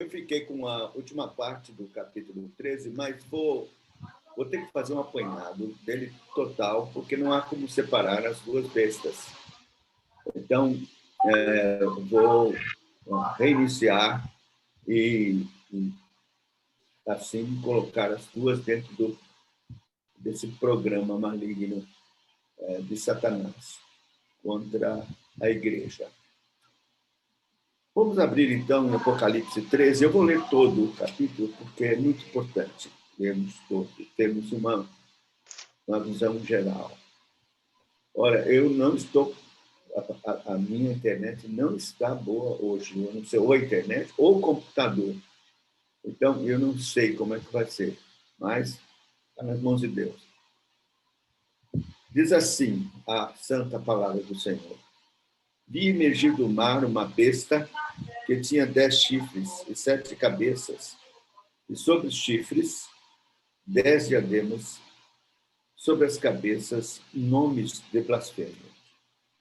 eu fiquei com a última parte do capítulo 13, mas vou ter que fazer um apanhado dele total, porque não há como separar as duas bestas. Então, vou reiniciar e assim, colocar as duas dentro desse programa maligno de Satanás contra a igreja. Vamos abrir, então, em Apocalipse 13. Eu vou ler todo o capítulo, porque é muito importante lermos todo, termos uma visão geral. Ora, eu não estou... A minha internet não está boa hoje. Eu não sei, ou a internet ou o computador. Então, eu não sei como é que vai ser, mas está nas mãos de Deus. Diz assim a santa palavra do Senhor. Vi emergir do mar uma besta que tinha 10 chifres e 7 cabeças, e sobre os chifres 10 diademas, sobre as cabeças nomes de blasfêmia.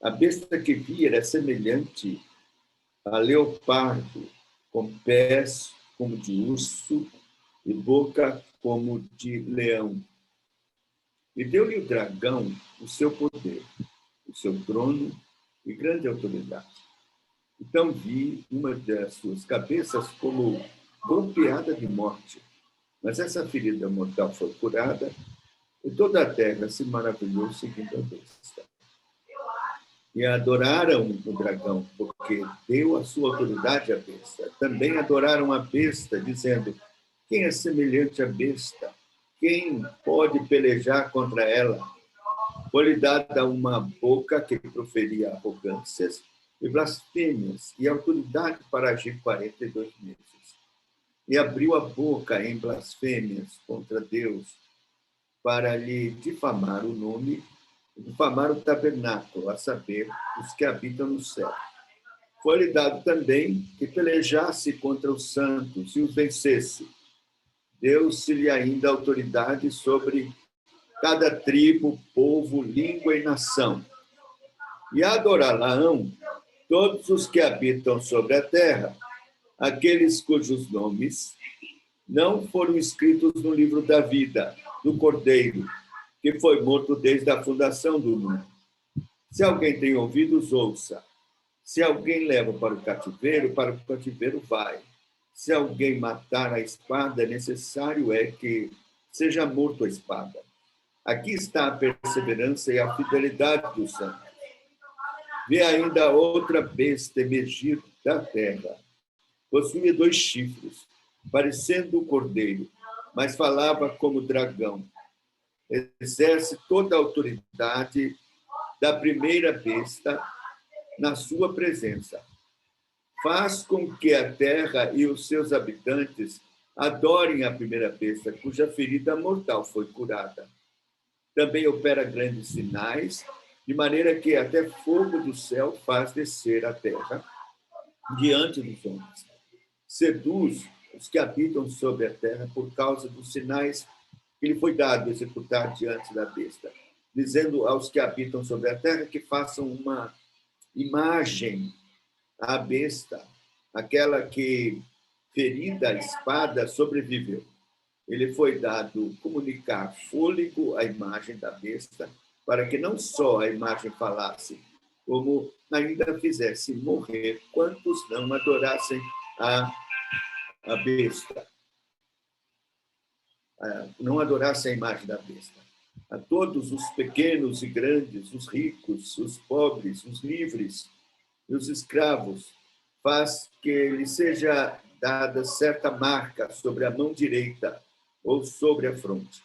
A besta que vi era semelhante a leopardo, com pés como de urso e boca como de leão. E deu-lhe o dragão o seu poder, o seu trono e grande autoridade. Então vi uma das suas cabeças como golpeada de morte, mas essa ferida mortal foi curada e toda a terra se maravilhou seguindo a besta. E adoraram o dragão, porque deu a sua autoridade à besta. Também adoraram a besta, dizendo: quem é semelhante à besta? Quem pode pelejar contra ela? Foi-lhe dada uma boca que proferia arrogâncias e blasfêmias, e autoridade para agir 42 meses. E abriu a boca em blasfêmias contra Deus, para lhe difamar o nome, difamar o tabernáculo, a saber, os que habitam no céu. Foi-lhe dado também que pelejasse contra os santos e os vencesse. Deu-se-lhe ainda autoridade sobre cada tribo, povo, língua e nação. E adorá-la-ão todos os que habitam sobre a terra, aqueles cujos nomes não foram escritos no livro da vida do Cordeiro, que foi morto desde a fundação do mundo. Se alguém tem ouvidos, ouça. Se alguém leva para o cativeiro vai. Se alguém matar a espada, necessário é que seja morto a espada. Aqui está a perseverança e a fidelidade dos santos. Vi ainda outra besta emergir da terra. Possuía 2 chifres, parecendo o cordeiro, mas falava como dragão. Exerce toda a autoridade da primeira besta na sua presença. Faz com que a terra e os seus habitantes adorem a primeira besta, cuja ferida mortal foi curada. Também opera grandes sinais, de maneira que até fogo do céu faz descer a terra diante dos homens. Seduz os que habitam sobre a terra por causa dos sinais que lhe foi dado executar diante da besta, dizendo aos que habitam sobre a terra que façam uma imagem à besta, aquela que, ferida a espada, sobreviveu. Ele foi dado comunicar fôlego à imagem da besta, para que não só a imagem falasse, como ainda fizesse morrer quantos não adorassem a besta. Não adorassem a imagem da besta. A todos os pequenos e grandes, os ricos, os pobres, os livres e os escravos, faz que lhe seja dada certa marca sobre a mão direita ou sobre a fronte,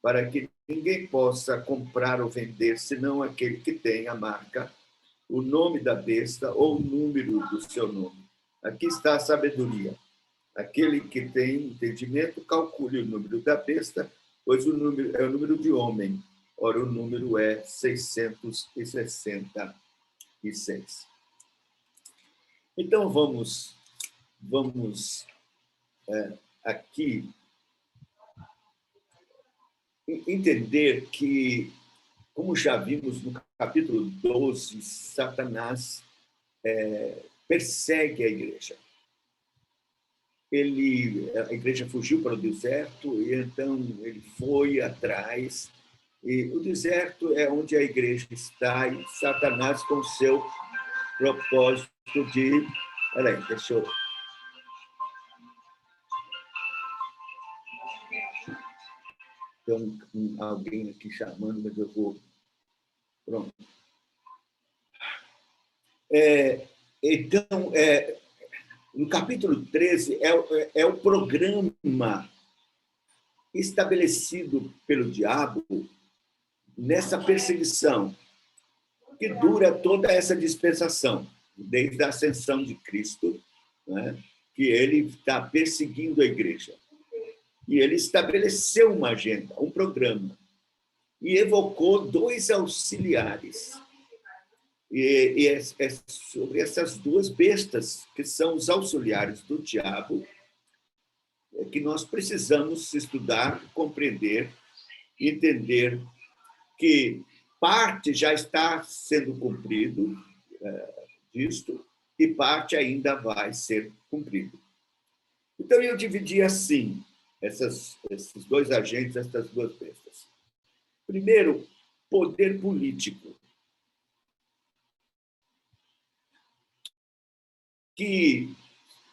para que ninguém possa comprar ou vender, senão aquele que tem a marca, o nome da besta ou o número do seu nome. Aqui está a sabedoria. Aquele que tem entendimento, calcule o número da besta, pois o número é o número de homem. Ora, o número é 666. Então, vamos aqui entender que, como já vimos no capítulo 12, Satanás persegue a igreja. a igreja fugiu para o deserto, e então ele foi atrás. E o deserto é onde a igreja está, e Satanás com seu propósito de... Peraí, deixa eu... Tem alguém aqui chamando, mas eu vou... Pronto. Então, no capítulo 13, é o programa estabelecido pelo diabo nessa perseguição, que dura toda essa dispensação, desde a ascensão de Cristo, né, que ele está perseguindo a igreja. E ele estabeleceu uma agenda, um programa, e evocou 2 auxiliares. E é sobre essas 2 bestas, que são os auxiliares do diabo, que nós precisamos estudar, compreender, entender que parte já está sendo cumprido disto e parte ainda vai ser cumprido. Então, eu dividi assim esses 2 agentes, essas 2 bestas. Primeiro, poder político, que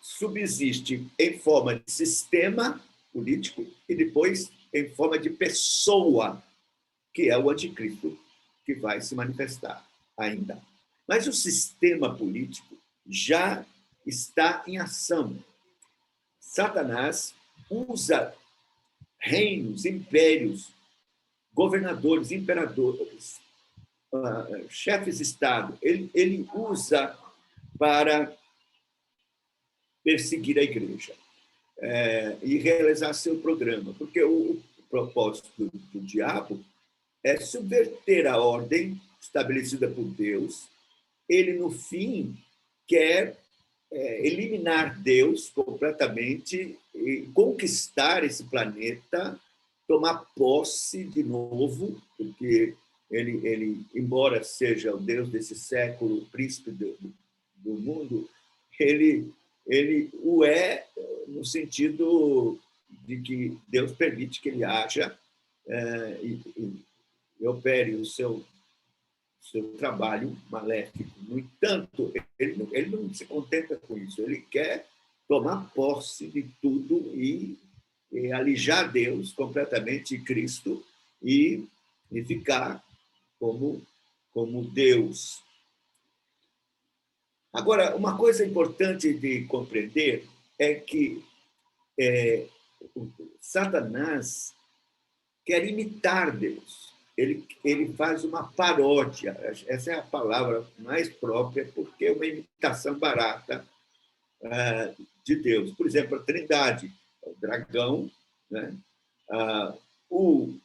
subsiste em forma de sistema político e depois em forma de pessoa, que é o anticristo, que vai se manifestar ainda. Mas o sistema político já está em ação. Satanás usa reinos, impérios, governadores, imperadores, chefes de Estado. Ele usa para perseguir a igreja e realizar seu programa, porque o propósito do diabo é subverter a ordem estabelecida por Deus. Ele, no fim, quer eliminar Deus completamente e conquistar esse planeta, tomar posse de novo, porque ele embora seja o Deus desse século, o príncipe do mundo, ele o é no sentido de que Deus permite que ele haja e opere o seu trabalho maléfico. No entanto, ele não se contenta com isso, ele quer tomar posse de tudo e alijar Deus completamente, Cristo, e ficar como Deus. Agora, uma coisa importante de compreender é que Satanás quer imitar Deus. Ele faz uma paródia. Essa é a palavra mais própria, porque é uma imitação barata de Deus. Por exemplo, a Trindade, o dragão, né? O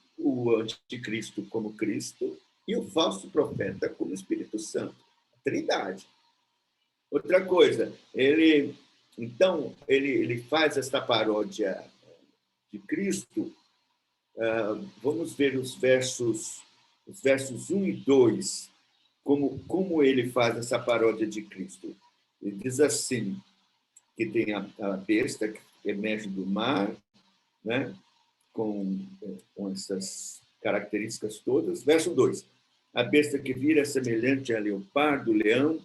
anticristo como Cristo e o falso profeta como Espírito Santo. A Trindade. Outra coisa, ele faz esta paródia de Cristo. Vamos ver os versos 1 e 2, como ele faz essa paródia de Cristo. Ele diz assim, que tem a besta que emerge do mar, né, com essas características todas. Verso 2, a besta que vira semelhante a leopardo, leão,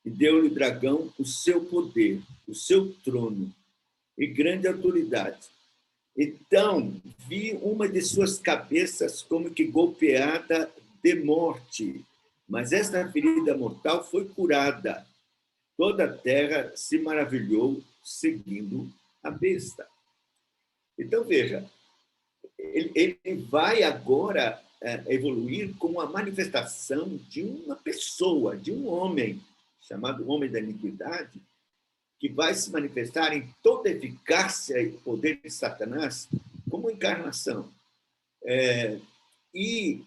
e deu-lhe o dragão o seu poder, o seu trono e grande autoridade. Então, vi uma de suas cabeças como que golpeada de morte, mas esta ferida mortal foi curada. Toda a terra se maravilhou seguindo a besta. Então, veja, ele vai agora evoluir como a manifestação de uma pessoa, de um homem, chamado homem da iniquidade, que vai se manifestar em toda a eficácia e poder de Satanás como encarnação. E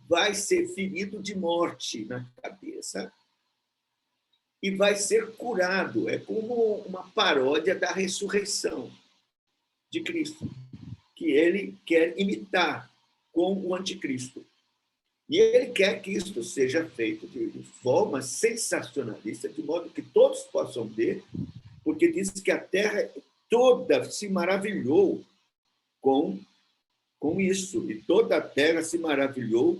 vai ser ferido de morte na cabeça e vai ser curado. É como uma paródia da ressurreição de Cristo, que ele quer imitar com o anticristo. E ele quer que isto seja feito de forma sensacionalista, de modo que todos possam ver, porque diz que a terra toda se maravilhou com isso, e toda a terra se maravilhou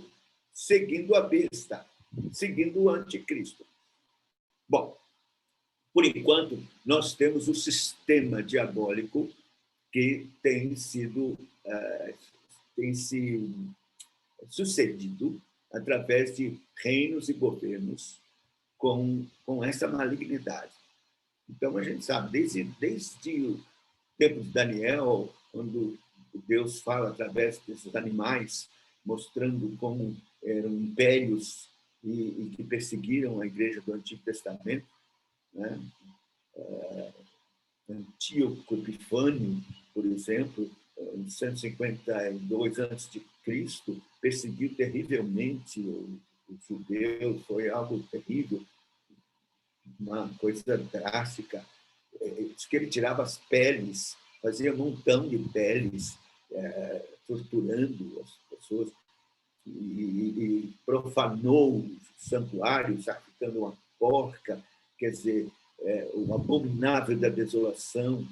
seguindo a besta, seguindo o anticristo. Bom, por enquanto, nós temos o sistema diabólico que tem se sucedido através de reinos e governos com essa malignidade. Então, a gente sabe, desde o tempo de Daniel, quando Deus fala através desses animais, mostrando como eram impérios e que perseguiram a igreja do Antigo Testamento, né? Antíoco Epifânio, por exemplo, em 152 a.C., perseguiu terrivelmente os judeus, foi algo terrível, uma coisa drástica. Diz que ele tirava as peles, fazia um montão de peles, torturando as pessoas, e profanou os santuários, sacrificando uma porca, quer dizer, o abominável da desolação.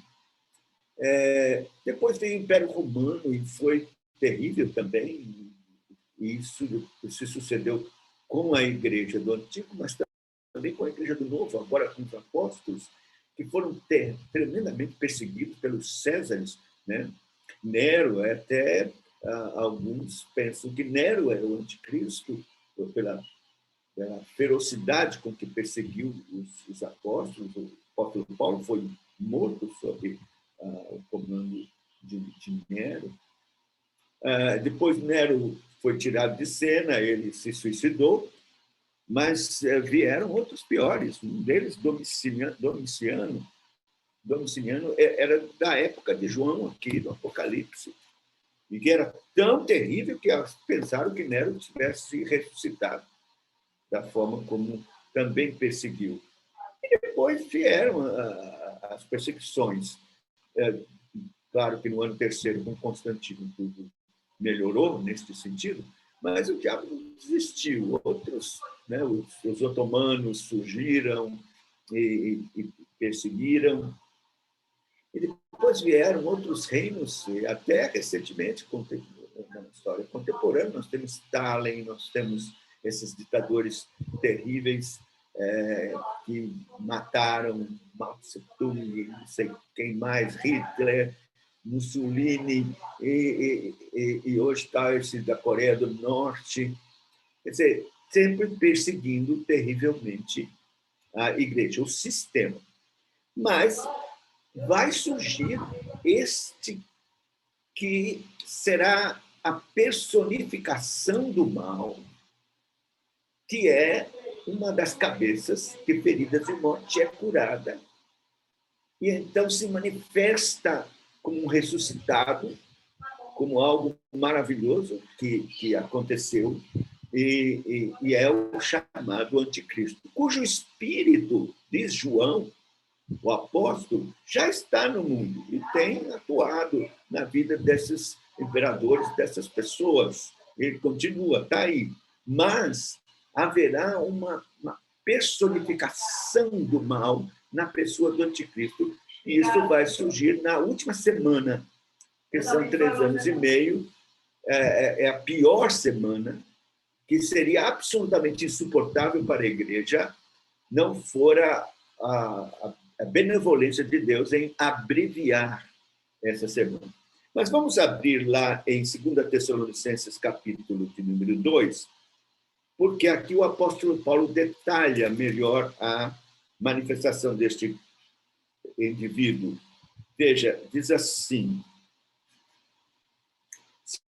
Depois veio o Império Romano, e foi terrível também, e isso se sucedeu com a Igreja do Antigo, mas também com a Igreja do Novo, agora com os apóstolos, que foram tremendamente perseguidos pelos Césares, né? Nero, até alguns pensam que Nero era o anticristo, pela ferocidade com que perseguiu os apóstolos. O apóstolo Paulo foi morto sob o comando de Nero. Depois Nero foi tirado de cena, ele se suicidou, mas vieram outros piores. Um deles, Domiciano era da época de João, aqui no Apocalipse, e que era tão terrível que pensaram que Nero tivesse ressuscitado, da forma como também perseguiu. E depois vieram as perseguições. Claro que no ano terceiro, com Constantino, tudo melhorou neste sentido, mas o diabo não desistiu. Outros, né, os otomanos surgiram e perseguiram. E depois vieram outros reinos, e até recentemente, na história contemporânea, nós temos Stalin, nós temos esses ditadores terríveis que mataram Mao Tse-tung, não sei quem mais, Hitler, Mussolini, e hoje está esse da Coreia do Norte. Quer dizer, sempre perseguindo terrivelmente a igreja, o sistema. Mas vai surgir este que será a personificação do mal, que é uma das cabeças que, feridas de morte, é curada. E então se manifesta como um ressuscitado, como algo maravilhoso que aconteceu, e é o chamado anticristo, cujo espírito, diz João, o apóstolo, já está no mundo e tem atuado na vida desses imperadores, dessas pessoas. Ele continua, está aí. Mas haverá uma personificação do mal na pessoa do anticristo, e isso vai surgir na última semana, que são 3 anos e meio, é a pior semana, que seria absolutamente insuportável para a igreja, não fora a benevolência de Deus em abreviar essa semana. Mas vamos abrir lá em 2 Tessalonicenses, capítulo de número 2, porque aqui o apóstolo Paulo detalha melhor a manifestação deste indivíduo. Veja, diz assim,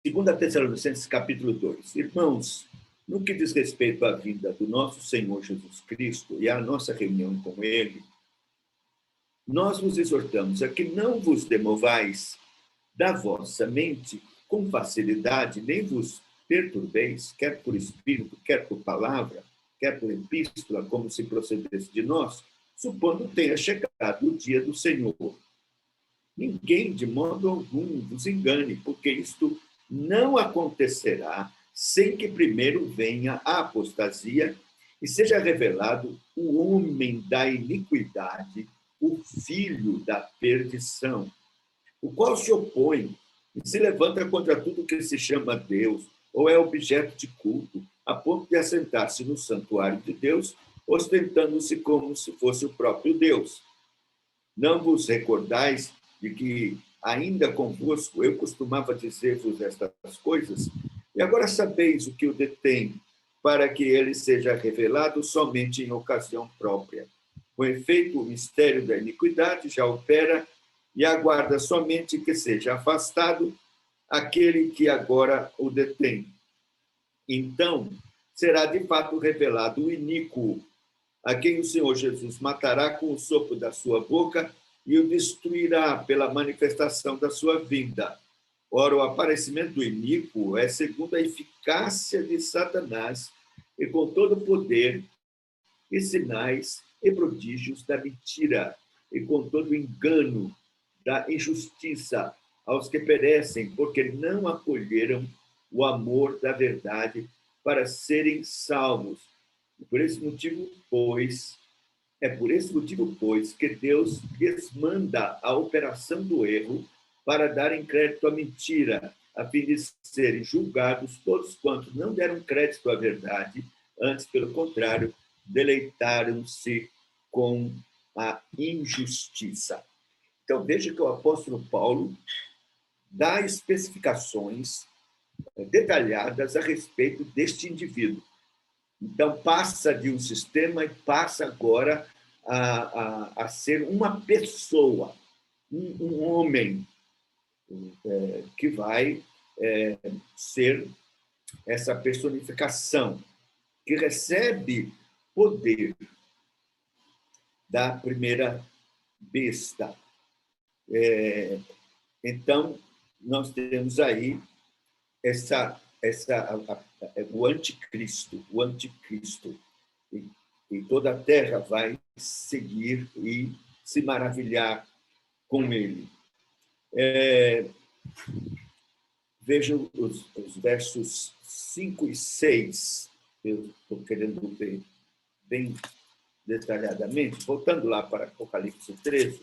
2 Tessalonicenses, capítulo 2. Irmãos, no que diz respeito à vinda do nosso Senhor Jesus Cristo e à nossa reunião com Ele, nós vos exortamos a que não vos demovais da vossa mente com facilidade, nem vos perturbeis, quer por espírito, quer por palavra, quer por epístola, como se procedesse de nós, supondo tenha chegado o dia do Senhor. Ninguém, de modo algum, vos engane, porque isto não acontecerá sem que primeiro venha a apostasia e seja revelado o homem da iniquidade, o filho da perdição, o qual se opõe e se levanta contra tudo que se chama Deus ou é objeto de culto, a ponto de assentar-se no santuário de Deus, ostentando-se como se fosse o próprio Deus. Não vos recordais de que, ainda convosco, eu costumava dizer-vos estas coisas? E agora sabeis o que o detém, para que ele seja revelado somente em ocasião própria. Com efeito, o mistério da iniquidade já opera e aguarda somente que seja afastado aquele que agora o detém. Então, será de fato revelado o iníquo, a quem o Senhor Jesus matará com o sopro da sua boca e o destruirá pela manifestação da sua vinda. Ora, o aparecimento do iníquo é segundo a eficácia de Satanás e com todo o poder e sinais e prodígios da mentira e com todo o engano da injustiça aos que perecem, porque não acolheram o amor da verdade para serem salvos. Por esse motivo, pois, que Deus lhes manda a operação do erro para darem crédito à mentira, a fim de serem julgados todos quantos não deram crédito à verdade, antes, pelo contrário, deleitaram-se com a injustiça. Então, veja que o apóstolo Paulo dá especificações detalhadas a respeito deste indivíduo. Então, passa de um sistema e passa agora a ser uma pessoa, um homem, que vai ser essa personificação, que recebe poder da primeira besta. Então, nós temos aí o anticristo, e toda a terra vai seguir e se maravilhar com ele. Vejam os versos 5 e 6, eu estou querendo ver bem detalhadamente, voltando lá para Apocalipse 13,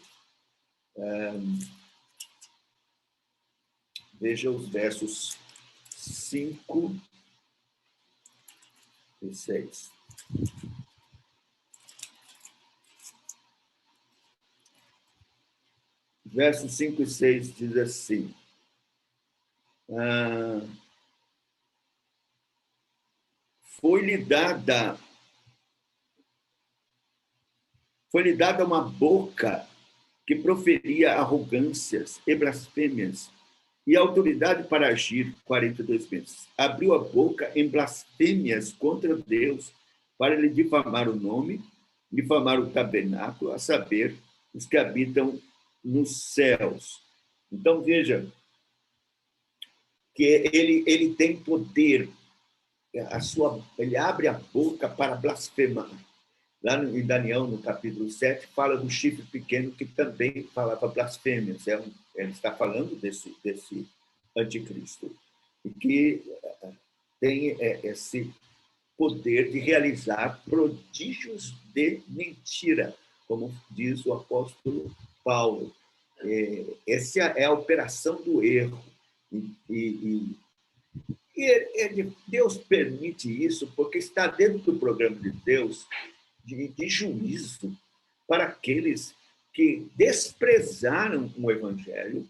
veja os versos 5 e 6. Versos 5 e 6 diz assim: foi-lhe dada uma boca que proferia arrogâncias e blasfêmias, e autoridade para agir 42 meses. Abriu a boca em blasfêmias contra Deus, para lhe difamar o nome, difamar o tabernáculo, a saber, os que habitam nos céus. Então, veja que ele tem poder, ele abre a boca para blasfemar. Lá em Daniel, no capítulo 7, fala do chifre pequeno, que também falava blasfêmias. Ele está falando desse anticristo, e que tem esse poder de realizar prodígios de mentira, como diz o apóstolo Paulo. Essa é a operação do erro. E Deus permite isso porque está dentro do programa de Deus de juízo para aqueles que desprezaram o Evangelho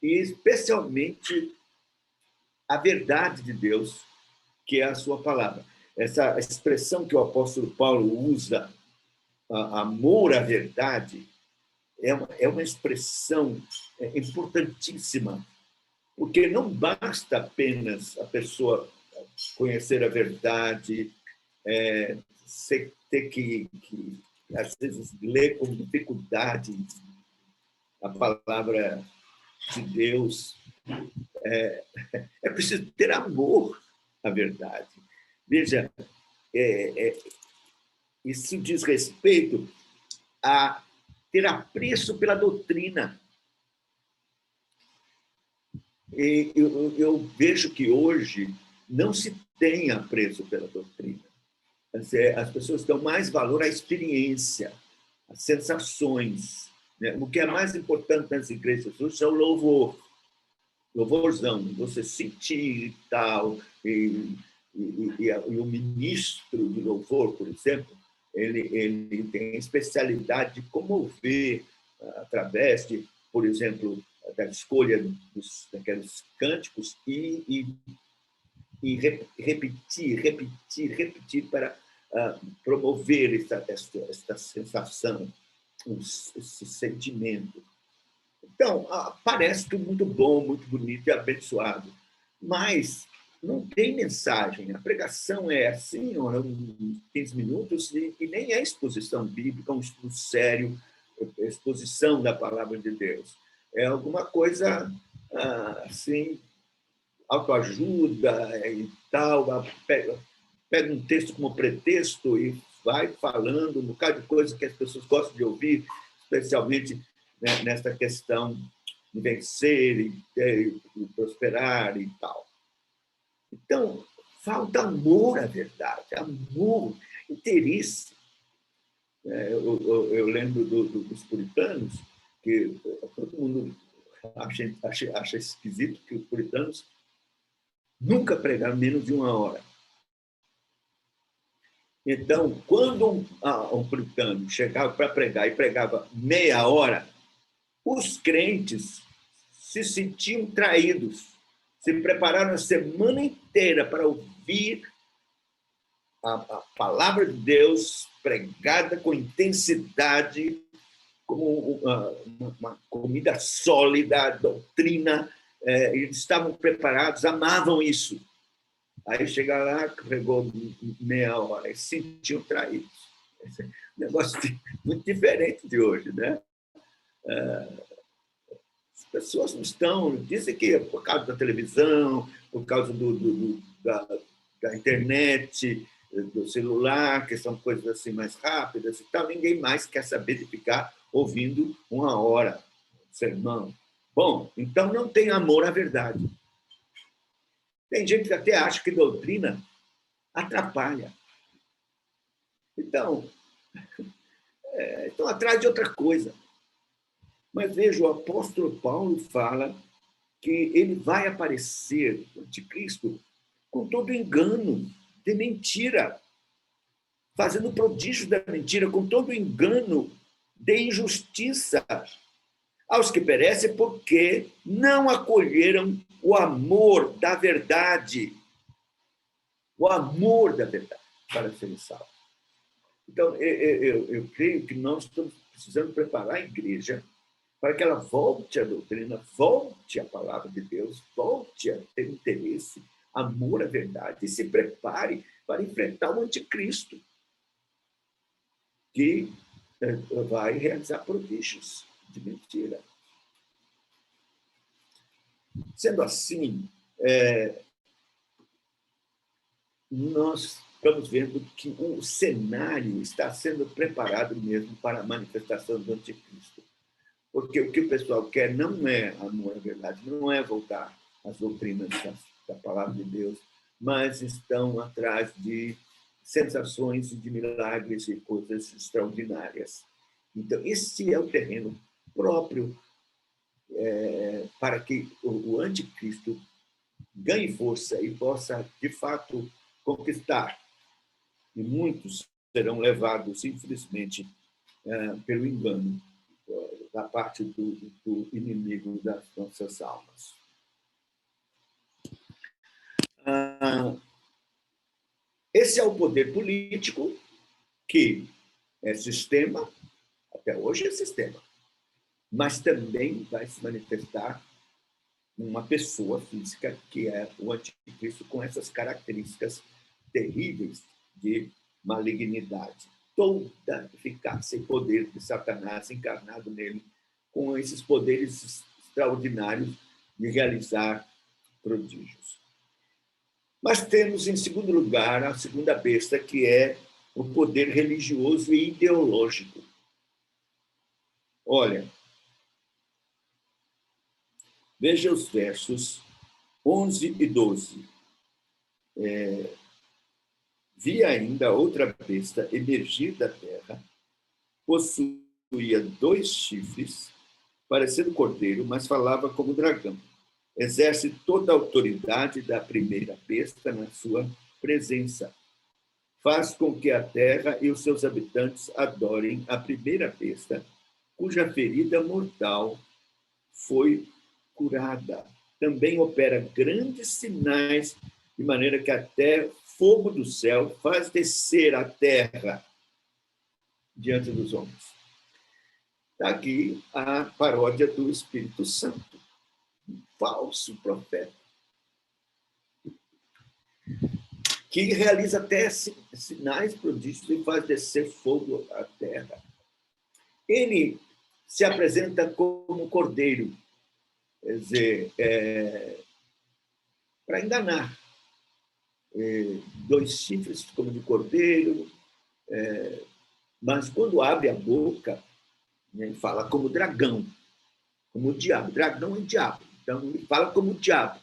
e, especialmente, a verdade de Deus, que é a sua palavra. Essa expressão que o apóstolo Paulo usa, amor à verdade, é uma expressão importantíssima, porque não basta apenas a pessoa conhecer a verdade, ter que, às vezes, ler com dificuldade a palavra de Deus. É preciso ter amor à verdade. Veja, isso diz respeito a ter apreço pela doutrina. E eu vejo que hoje não se tem apreço pela doutrina. As pessoas dão mais valor à experiência, às sensações, né? O que é mais importante nas igrejas hoje é o louvor, louvorzão, você sentir e tal, e o ministro de louvor, por exemplo, ele tem a especialidade de comover através de, por exemplo, da escolha daqueles cânticos e repetir para promover esta sensação, esse sentimento. Então, parece tudo muito bom, muito bonito e abençoado, mas não tem mensagem. A pregação é assim, 15 minutos, e nem é exposição bíblica, um estudo sério, exposição da palavra de Deus. É alguma coisa assim, autoajuda e tal, pega um texto como pretexto e vai falando um bocado de coisa que as pessoas gostam de ouvir, especialmente, né, nessa questão de vencer e prosperar e tal. Então, falta amor à verdade, amor, interesse. Eu lembro dos puritanos, que todo mundo acha esquisito que os puritanos nunca pregaram menos de 1 hora. Então, quando um puritano chegava para pregar e pregava meia hora, os crentes se sentiam traídos, se prepararam a semana inteira para ouvir a palavra de Deus pregada com intensidade, como uma comida sólida, doutrina. Eles estavam preparados, amavam isso. Aí chega lá, pregou meia hora e se sentiam traídos. Esse negócio muito diferente de hoje, né? As pessoas não estão, dizem que é por causa da televisão, por causa da internet, do celular, que são coisas assim mais rápidas e tal, ninguém mais quer saber de ficar ouvindo 1 hora sermão. Bom, então não tem amor à verdade. Tem gente que até acha que doutrina atrapalha. Então, estão atrás de outra coisa. Mas veja, o apóstolo Paulo fala que ele vai aparecer, o anticristo, com todo engano de mentira, fazendo prodígio da mentira, com todo engano de injustiça aos que perecem porque não acolheram o amor da verdade. O amor da verdade para serem salvos. Então, eu creio que nós estamos precisando preparar a igreja para que ela volte à doutrina, volte à palavra de Deus, volte a ter interesse, amor à verdade e se prepare para enfrentar o anticristo, que vai realizar prodígios de mentira. Sendo assim, nós estamos vendo que o cenário está sendo preparado mesmo para a manifestação do anticristo. Porque o que o pessoal quer não é amor à verdade, não é voltar às doutrinas da palavra de Deus, mas estão atrás de sensações de milagres e coisas extraordinárias. Então, esse é o terreno próprio para que o anticristo ganhe força e possa, de fato, conquistar. E muitos serão levados, infelizmente, pelo engano da parte do inimigo das nossas almas. Esse é o poder político, que é sistema, até hoje é sistema, mas também vai se manifestar uma pessoa física, que é o anticristo, com essas características terríveis de malignidade. Toda a eficácia e poder de Satanás encarnado nele, com esses poderes extraordinários de realizar prodígios. Mas temos, em segundo lugar, a segunda besta, que é o poder religioso e ideológico. Olha, veja os versos 11 e 12. Vi ainda outra besta emergir da terra, possuía possuía 2 chifres, parecendo cordeiro, mas falava como dragão. Exerce toda a autoridade da primeira besta na sua presença. Faz com que a terra e os seus habitantes adorem a primeira besta, cuja ferida mortal foi curada. Também opera grandes sinais, de maneira que até fogo do céu faz descer a terra diante dos homens. Está aqui a paródia do Espírito Santo, um falso profeta, que realiza até sinais, prodígios e faz descer fogo à terra. Ele se apresenta como cordeiro, quer dizer, para enganar. 2 chifres como de cordeiro, mas quando abre a boca, ele fala como dragão, como o diabo. Dragão é diabo, então ele fala como o diabo,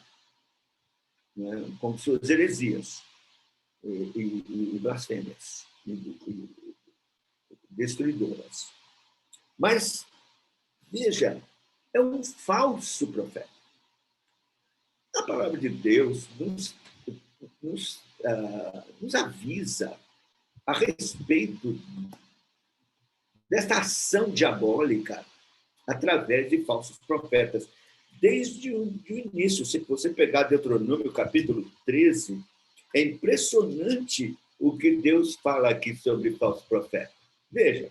né? Com suas heresias e blasfêmias, e destruidoras. Mas, veja, é um falso profeta. A palavra de Deus nos avisa a respeito desta ação diabólica através de falsos profetas. Desde o início, se você pegar Deuteronômio, capítulo 13, é impressionante o que Deus fala aqui sobre falso profeta. Veja,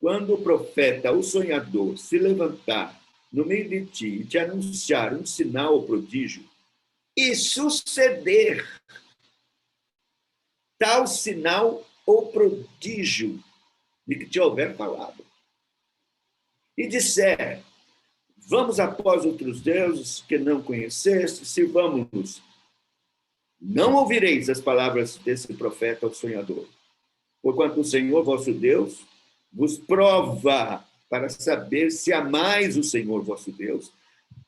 quando o profeta, o sonhador, se levantar no meio de ti e te anunciar um sinal ou prodígio, e suceder tal sinal ou prodígio de que te houver falado, e disser, vamos após outros deuses que não conheceste, sirvamos-nos, não ouvireis as palavras desse profeta ou sonhador, porquanto o Senhor vosso Deus vos prova para saber se amais o Senhor vosso Deus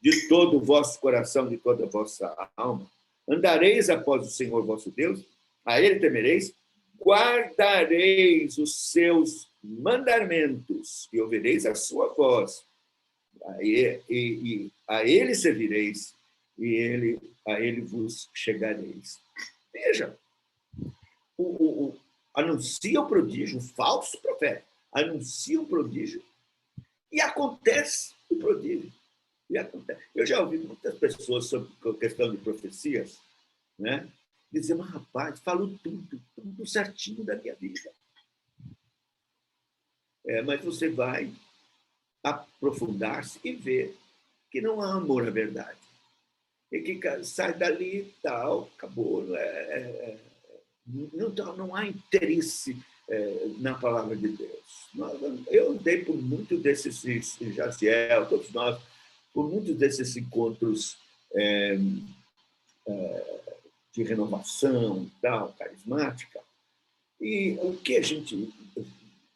de todo o vosso coração, de toda a vossa alma. Andareis após o Senhor vosso Deus, a ele temereis, guardareis os seus mandamentos e ouvireis a sua voz. E a ele servireis e a ele vos chegareis. Veja, anuncia o prodígio, um falso profeta, anuncia o prodígio e acontece o prodígio. E acontece. Eu já ouvi muitas pessoas sobre a questão de profecias, né? Dizendo, rapaz, falou tudo certinho da minha vida. Mas você vai aprofundar-se e ver que não há amor à verdade. E que sai dali e tal, acabou. Não há interesse na palavra de Deus. Eu andei por muito desses, Jaziel, todos nós, por muitos desses encontros de renovação, tal, carismática, e o que a gente...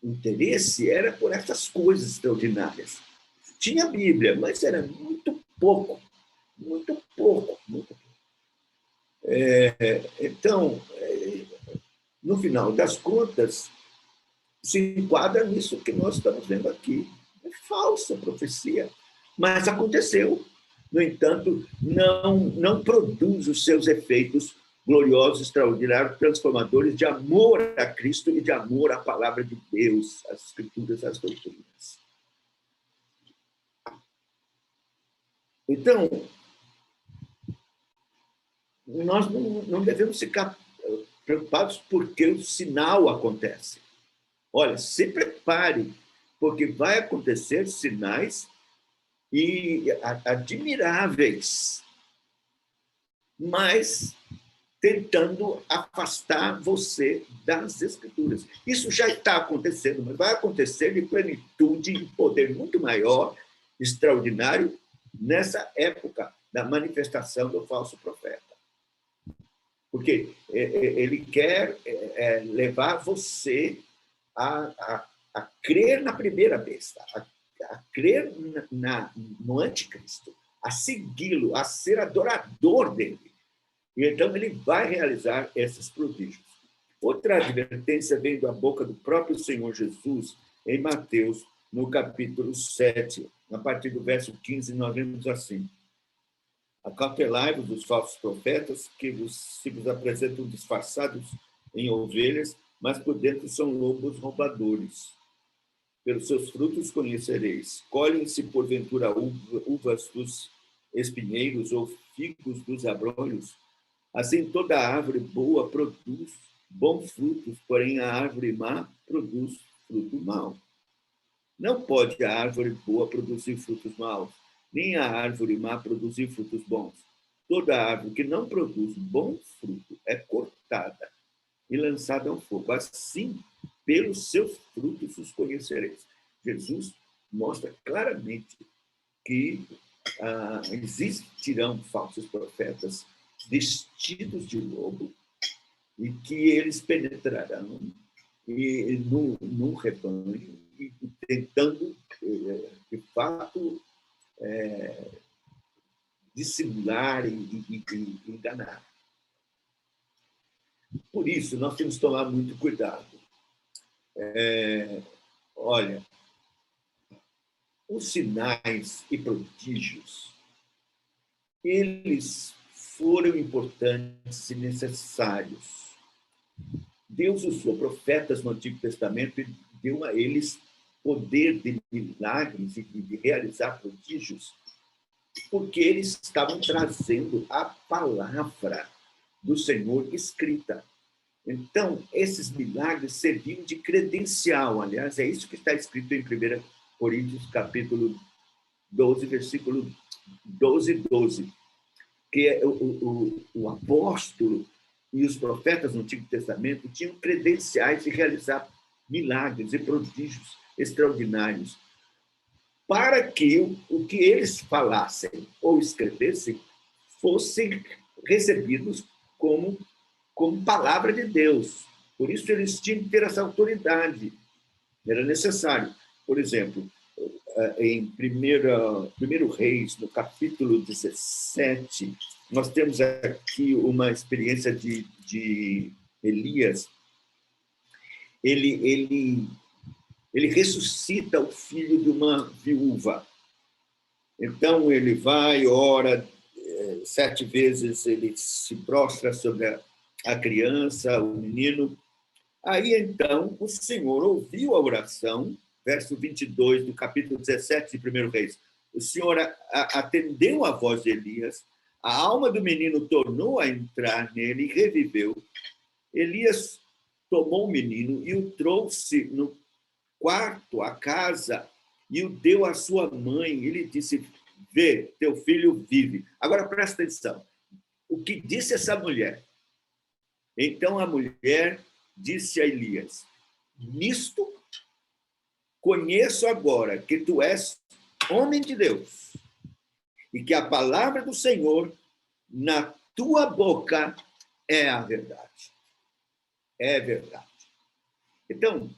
O interesse era por essas coisas extraordinárias. Tinha Bíblia, mas era muito pouco, muito pouco, muito pouco. Então, no final das contas, se enquadra nisso que nós estamos vendo aqui. É falsa profecia, mas aconteceu. No entanto, não produz os seus efeitos gloriosos, extraordinários, transformadores de amor a Cristo e de amor à palavra de Deus, às Escrituras, às doutrinas. Então, nós não devemos ficar preocupados porque o sinal acontece. Olha, se prepare, porque vai acontecer sinais admiráveis, mas tentando afastar você das Escrituras. Isso já está acontecendo, mas vai acontecer em plenitude e poder muito maior, extraordinário, nessa época da manifestação do falso profeta. Porque ele quer levar você a crer na primeira besta, a crer no anticristo, a segui-lo, a ser adorador dele. E então ele vai realizar esses prodígios. Outra advertência vem da boca do próprio Senhor Jesus, em Mateus, no capítulo 7, a partir do verso 15, nós vemos assim: acautelai-vos dos falsos profetas, se vos apresentam disfarçados em ovelhas, mas por dentro são lobos roubadores. Pelos seus frutos conhecereis. Colhem-se, porventura, uvas dos espinheiros ou figos dos abrolhos? Assim, toda árvore boa produz bons frutos, porém a árvore má produz fruto mau. Não pode a árvore boa produzir frutos maus, nem a árvore má produzir frutos bons. Toda árvore que não produz bom fruto é cortada e lançada ao fogo. Assim, pelos seus frutos os conhecereis. Jesus mostra claramente que existirão falsos profetas vestidos de lobo e que eles penetrarão no rebanho e tentando, de fato, dissimular e enganar. Por isso, nós temos que tomar muito cuidado. Olha, os sinais e prodígios, eles foram importantes e necessários. Deus usou profetas no Antigo Testamento e deu a eles poder de milagres e de realizar prodígios, porque eles estavam trazendo a palavra do Senhor escrita. Então, esses milagres serviam de credencial. Aliás, é isso que está escrito em 1 Coríntios, capítulo 12, versículo 12, que o apóstolo e os profetas no Antigo Testamento tinham credenciais de realizar milagres e prodígios extraordinários, para que o que eles falassem ou escrevessem fossem recebidos como palavra de Deus. Por isso, eles tinham que ter essa autoridade. Era necessário. Por exemplo, em 1 Reis, no capítulo 17, nós temos aqui uma experiência de Elias. Ele ressuscita o filho de uma viúva. Então, ele vai, ora, 7 vezes ele se prostra sobre a criança, o menino. Aí, então, o Senhor ouviu a oração, verso 22 do capítulo 17 de 1 Reis. O Senhor atendeu a voz de Elias, a alma do menino tornou a entrar nele e reviveu. Elias tomou o menino e o trouxe no quarto, a casa, e o deu à sua mãe. Ele disse: vê, teu filho vive. Agora, presta atenção. O que disse essa mulher? Então, a mulher disse a Elias: nisto conheço agora que tu és homem de Deus e que a palavra do Senhor na tua boca é a verdade. É verdade. Então,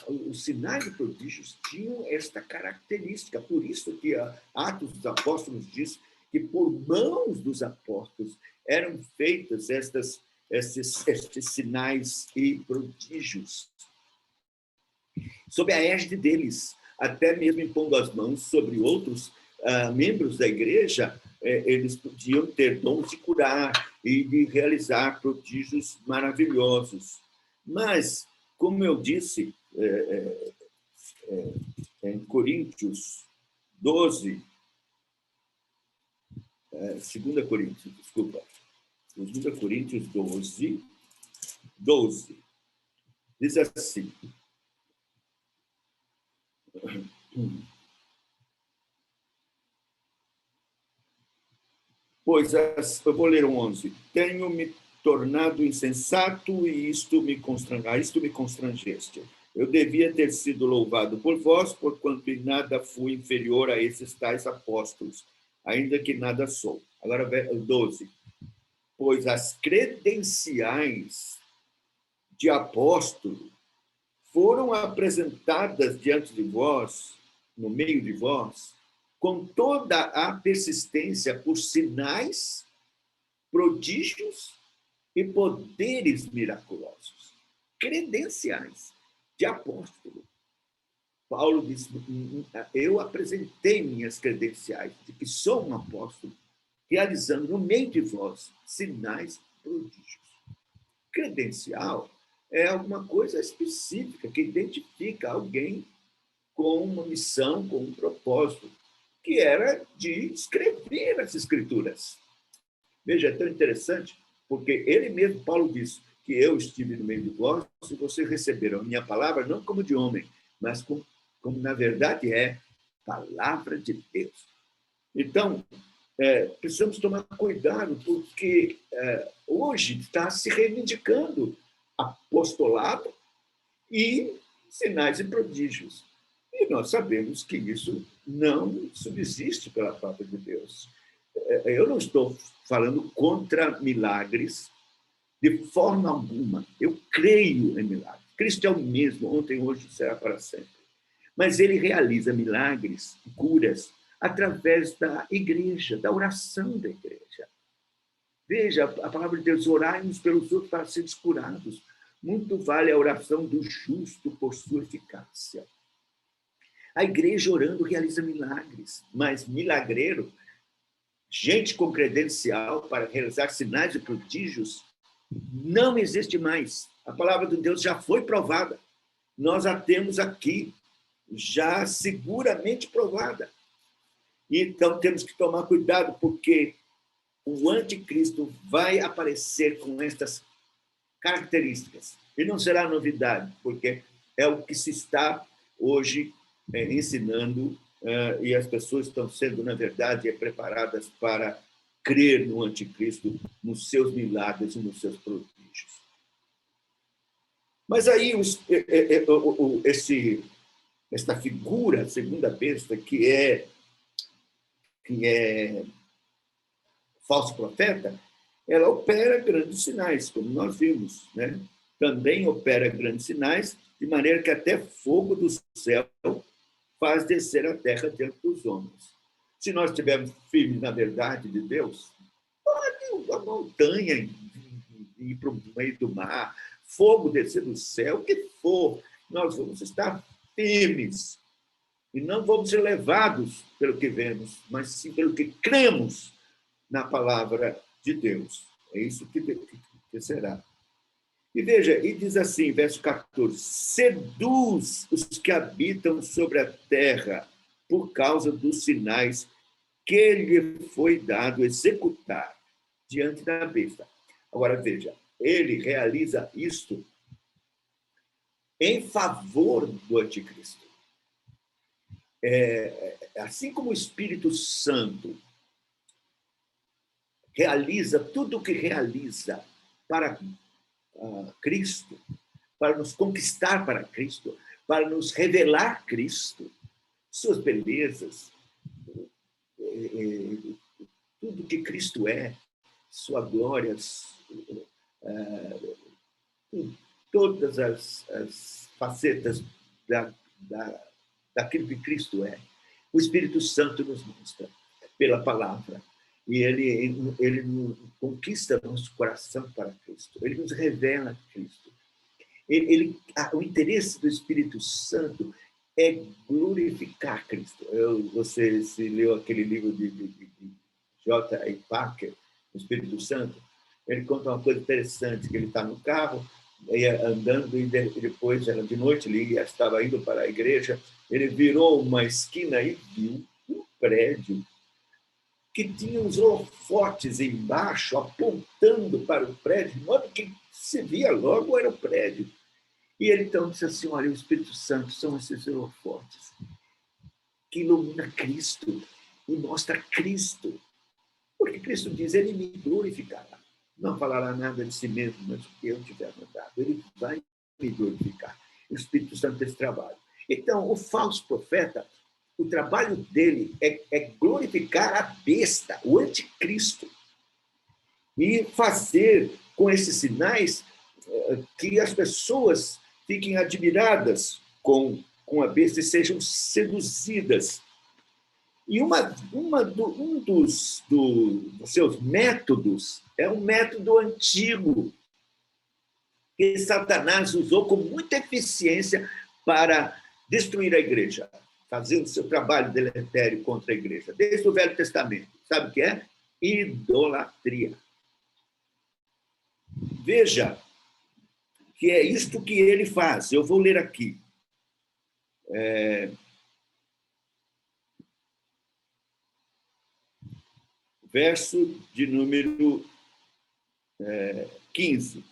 os sinais e prodígios tinham esta característica. Por isso que Atos dos Apóstolos diz que por mãos dos apóstolos eram feitas estes sinais e prodígios. Sob a égide deles, até mesmo impondo as mãos sobre outros membros da igreja, eles podiam ter dons de curar e de realizar prodígios maravilhosos. Mas, como eu disse, em Coríntios 12, 2 Coríntios, desculpa, 2 Coríntios 12, diz assim: pois, eu vou ler 11, tenho-me tornado insensato e isto me constrangeste. Eu devia ter sido louvado por vós, porquanto em nada fui inferior a esses tais apóstolos, ainda que nada sou. Agora, 12. Pois as credenciais de apóstolo foram apresentadas diante de vós, no meio de vós, com toda a persistência por sinais, prodígios e poderes miraculosos. Credenciais. de apóstolo. Paulo disse: eu apresentei minhas credenciais de que sou um apóstolo, realizando no meio de vós sinais prodígios. Credencial é alguma coisa específica que identifica alguém com uma missão, com um propósito, que era de escrever as Escrituras. Veja, é tão interessante, porque ele mesmo, Paulo, disse que eu estive no meio de vós e vocês receberam a minha palavra não como de homem, mas como na verdade é palavra de Deus. Então, precisamos tomar cuidado, porque hoje está se reivindicando apostolado e sinais e prodígios. E nós sabemos que isso não subsiste pela palavra de Deus. Eu não estou falando contra milagres de forma alguma. Eu creio em milagres. Cristo é o mesmo, ontem, hoje e será para sempre. Mas ele realiza milagres, curas, através da igreja, da oração da igreja. Veja, a palavra de Deus: orai uns pelos outros para serem curados. Muito vale a oração do justo por sua eficácia. A igreja orando realiza milagres, mas milagreiro, gente com credencial para realizar sinais e prodígios, não existe mais. A palavra de Deus já foi provada. Nós a temos aqui, já seguramente provada. Então, temos que tomar cuidado, porque o anticristo vai aparecer com estas características. E não será novidade, porque é o que se está hoje ensinando, e as pessoas estão sendo, na verdade, preparadas para crer no anticristo, nos seus milagres e nos seus prodígios. Mas aí, esta figura, a segunda besta, que é falso profeta, ela opera grandes sinais, como nós vimos, né? Também opera grandes sinais, de maneira que até fogo do céu faz descer a terra diante dos homens. Se nós estivermos firmes na verdade de Deus, pode a montanha ir para o meio do mar, fogo descer do céu, o que for, nós vamos estar firmes. E não vamos ser levados pelo que vemos, mas sim pelo que cremos na palavra de Deus. É isso que será. E veja, e diz assim, verso 14: seduz os que habitam sobre a terra por causa dos sinais que lhe foi dado executar diante da besta. Agora, veja, ele realiza isto em favor do anticristo. Assim como o Espírito Santo realiza tudo o que realiza para Cristo, para nos conquistar para Cristo, para nos revelar Cristo, suas belezas, tudo que Cristo é, sua glória, todas as facetas daquilo que Cristo é. O Espírito Santo nos mostra pela palavra. E ele conquista nosso coração para Cristo. Ele nos revela Cristo. O interesse do Espírito Santo é glorificar Cristo. Você se leu aquele livro de J.I. Packer, O Espírito Santo? Ele conta uma coisa interessante, que ele está no carro, andando, e depois, era de noite, ele estava indo para a igreja, ele virou uma esquina e viu um prédio que tinha os holofotes embaixo, apontando para o prédio, de modo que se via logo era o prédio. E ele então disse assim: olha, o Espírito Santo são esses holofotes que ilumina Cristo e mostra Cristo. Porque Cristo diz: ele me glorificará. Não falará nada de si mesmo, mas o que eu tiver mandado. Ele vai me glorificar. O Espírito Santo fez trabalho. Então, o falso profeta, o trabalho dele é glorificar a besta, o anticristo, e fazer com esses sinais que as pessoas fiquem admiradas com a besta e sejam seduzidas. E um dos seus métodos é um método antigo. que Satanás usou com muita eficiência para destruir a igreja, fazer o seu trabalho deletério contra a igreja, desde o Velho Testamento. Sabe o que é? Idolatria. Veja que é isto que ele faz. Eu vou ler aqui. Verso de número 15.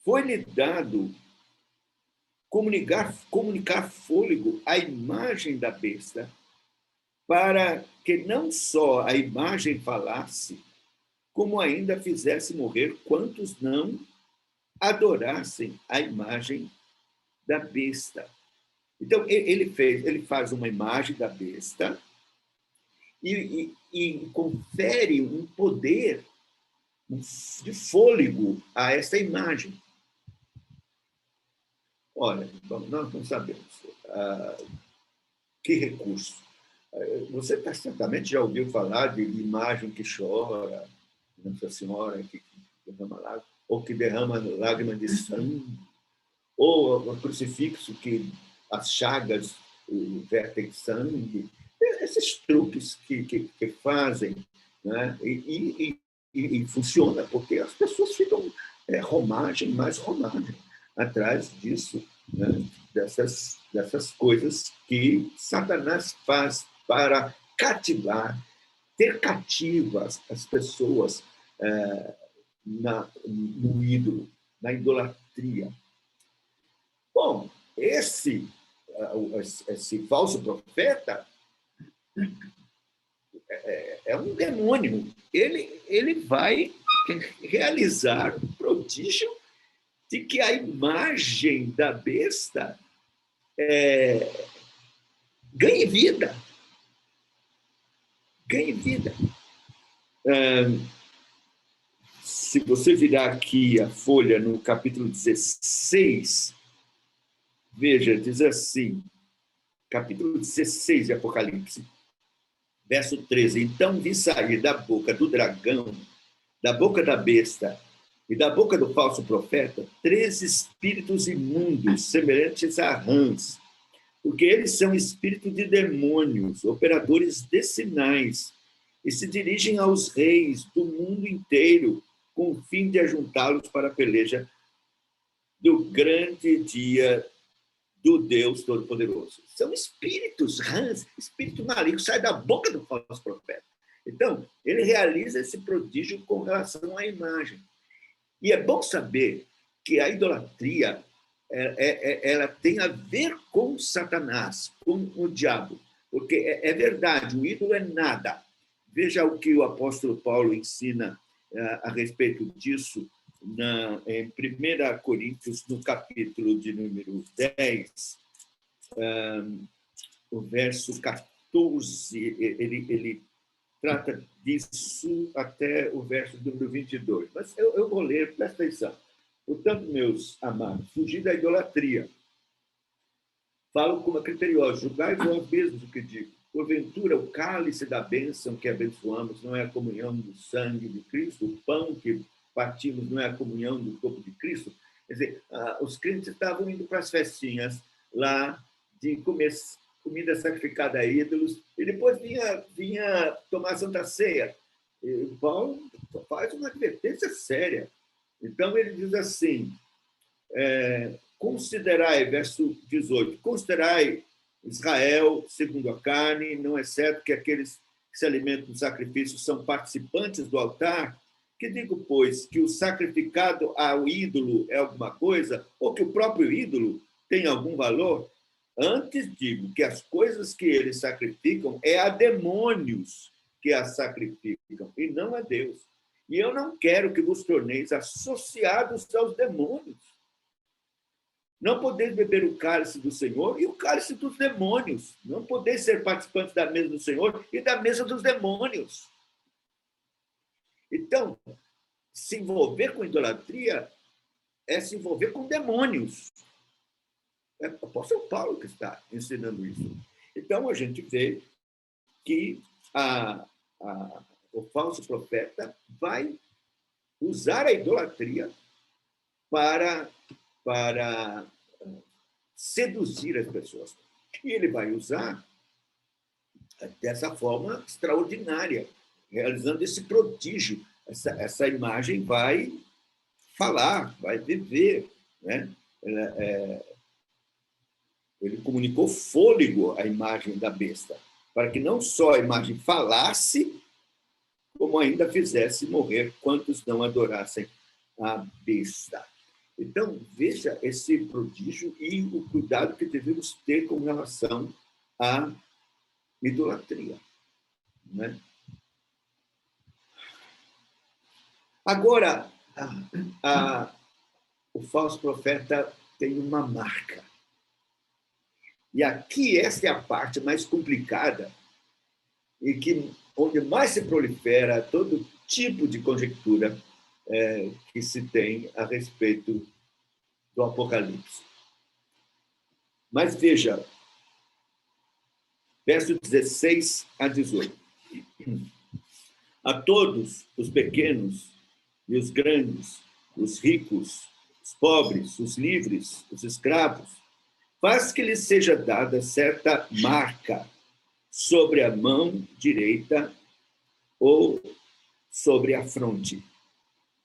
Foi-lhe dado comunicar fôlego à imagem da besta, para que não só a imagem falasse, como ainda fizesse morrer quantos não adorassem a imagem da besta. Então, ele faz uma imagem da besta e confere um poder de fôlego a essa imagem. Olha, nós não sabemos que recurso. Você certamente já ouviu falar de imagem que chora, Nossa Senhora que derrama lágrimas, ou que derrama lágrimas de sangue, ou o crucifixo que as chagas vertem sangue. Esses truques que fazem, né? E funciona, porque as pessoas ficam romagem, mais romagem, atrás disso, né? dessas coisas que Satanás faz para cativar, ter cativas as pessoas no ídolo, na idolatria. Bom, esse falso profeta é um demônio. Ele vai realizar um prodígio de que a imagem da besta ganhe vida. Ganhe vida. Se você virar aqui a folha no capítulo 16, veja, diz assim, capítulo 16 de Apocalipse, verso 13. Então vi sair da boca do dragão, da boca da besta e da boca do falso profeta 3 espíritos imundos, semelhantes a rãs, porque eles são espíritos de demônios, operadores de sinais, e se dirigem aos reis do mundo inteiro, com o fim de ajuntá-los para a peleja do grande dia do Deus Todo-Poderoso. São espíritos, rãs, espírito maligno, sai da boca do falso profeta. Então, ele realiza esse prodígio com relação à imagem. E é bom saber que a idolatria ela tem a ver com Satanás, com o diabo, porque é verdade, o ídolo é nada. Veja o que o apóstolo Paulo ensina a respeito disso em 1 Coríntios, no capítulo de número 10, o verso 14, ele trata disso até o verso número 22. Mas eu vou ler, presta atenção. Portanto, meus amados, fugir da idolatria. Falo como criterioso, julgai vós mesmos o que digo. Porventura, o cálice da bênção que abençoamos não é a comunhão do sangue de Cristo? O pão que partimos não é a comunhão do corpo de Cristo? Quer dizer, os crentes estavam indo para as festinhas lá de comer comida sacrificada a ídolos, e depois vinha tomar Santa Ceia. E Paulo faz uma advertência séria. Então, ele diz assim, considerai, verso 18, considerai Israel segundo a carne, não é certo que aqueles que se alimentam do sacrifício são participantes do altar? Que digo, pois, que o sacrificado ao ídolo é alguma coisa, ou que o próprio ídolo tem algum valor? Antes digo que as coisas que eles sacrificam é a demônios que as sacrificam, e não a Deus. E eu não quero que vos torneis associados aos demônios. Não podeis beber o cálice do Senhor e o cálice dos demônios. Não podeis ser participantes da mesa do Senhor e da mesa dos demônios. Então, se envolver com idolatria é se envolver com demônios. É o apóstolo Paulo que está ensinando isso. Então, a gente vê que o falso profeta vai usar a idolatria para seduzir as pessoas. E ele vai usar dessa forma extraordinária, realizando esse prodígio. Essa imagem vai falar, vai viver, né? Ele comunicou fôlego à imagem da besta, para que não só a imagem falasse, como ainda fizesse morrer quantos não adorassem a besta. Então, veja esse prodígio e o cuidado que devemos ter com relação à idolatria, né? Agora, o falso profeta tem uma marca. E aqui esta é a parte mais complicada e onde mais se prolifera todo tipo de conjectura que se tem a respeito do Apocalipse. Mas veja, verso 16 a 18. A todos os pequenos e os grandes, os ricos, os pobres, os livres, os escravos, faz que lhes seja dada certa marca sobre a mão direita ou sobre a fronte,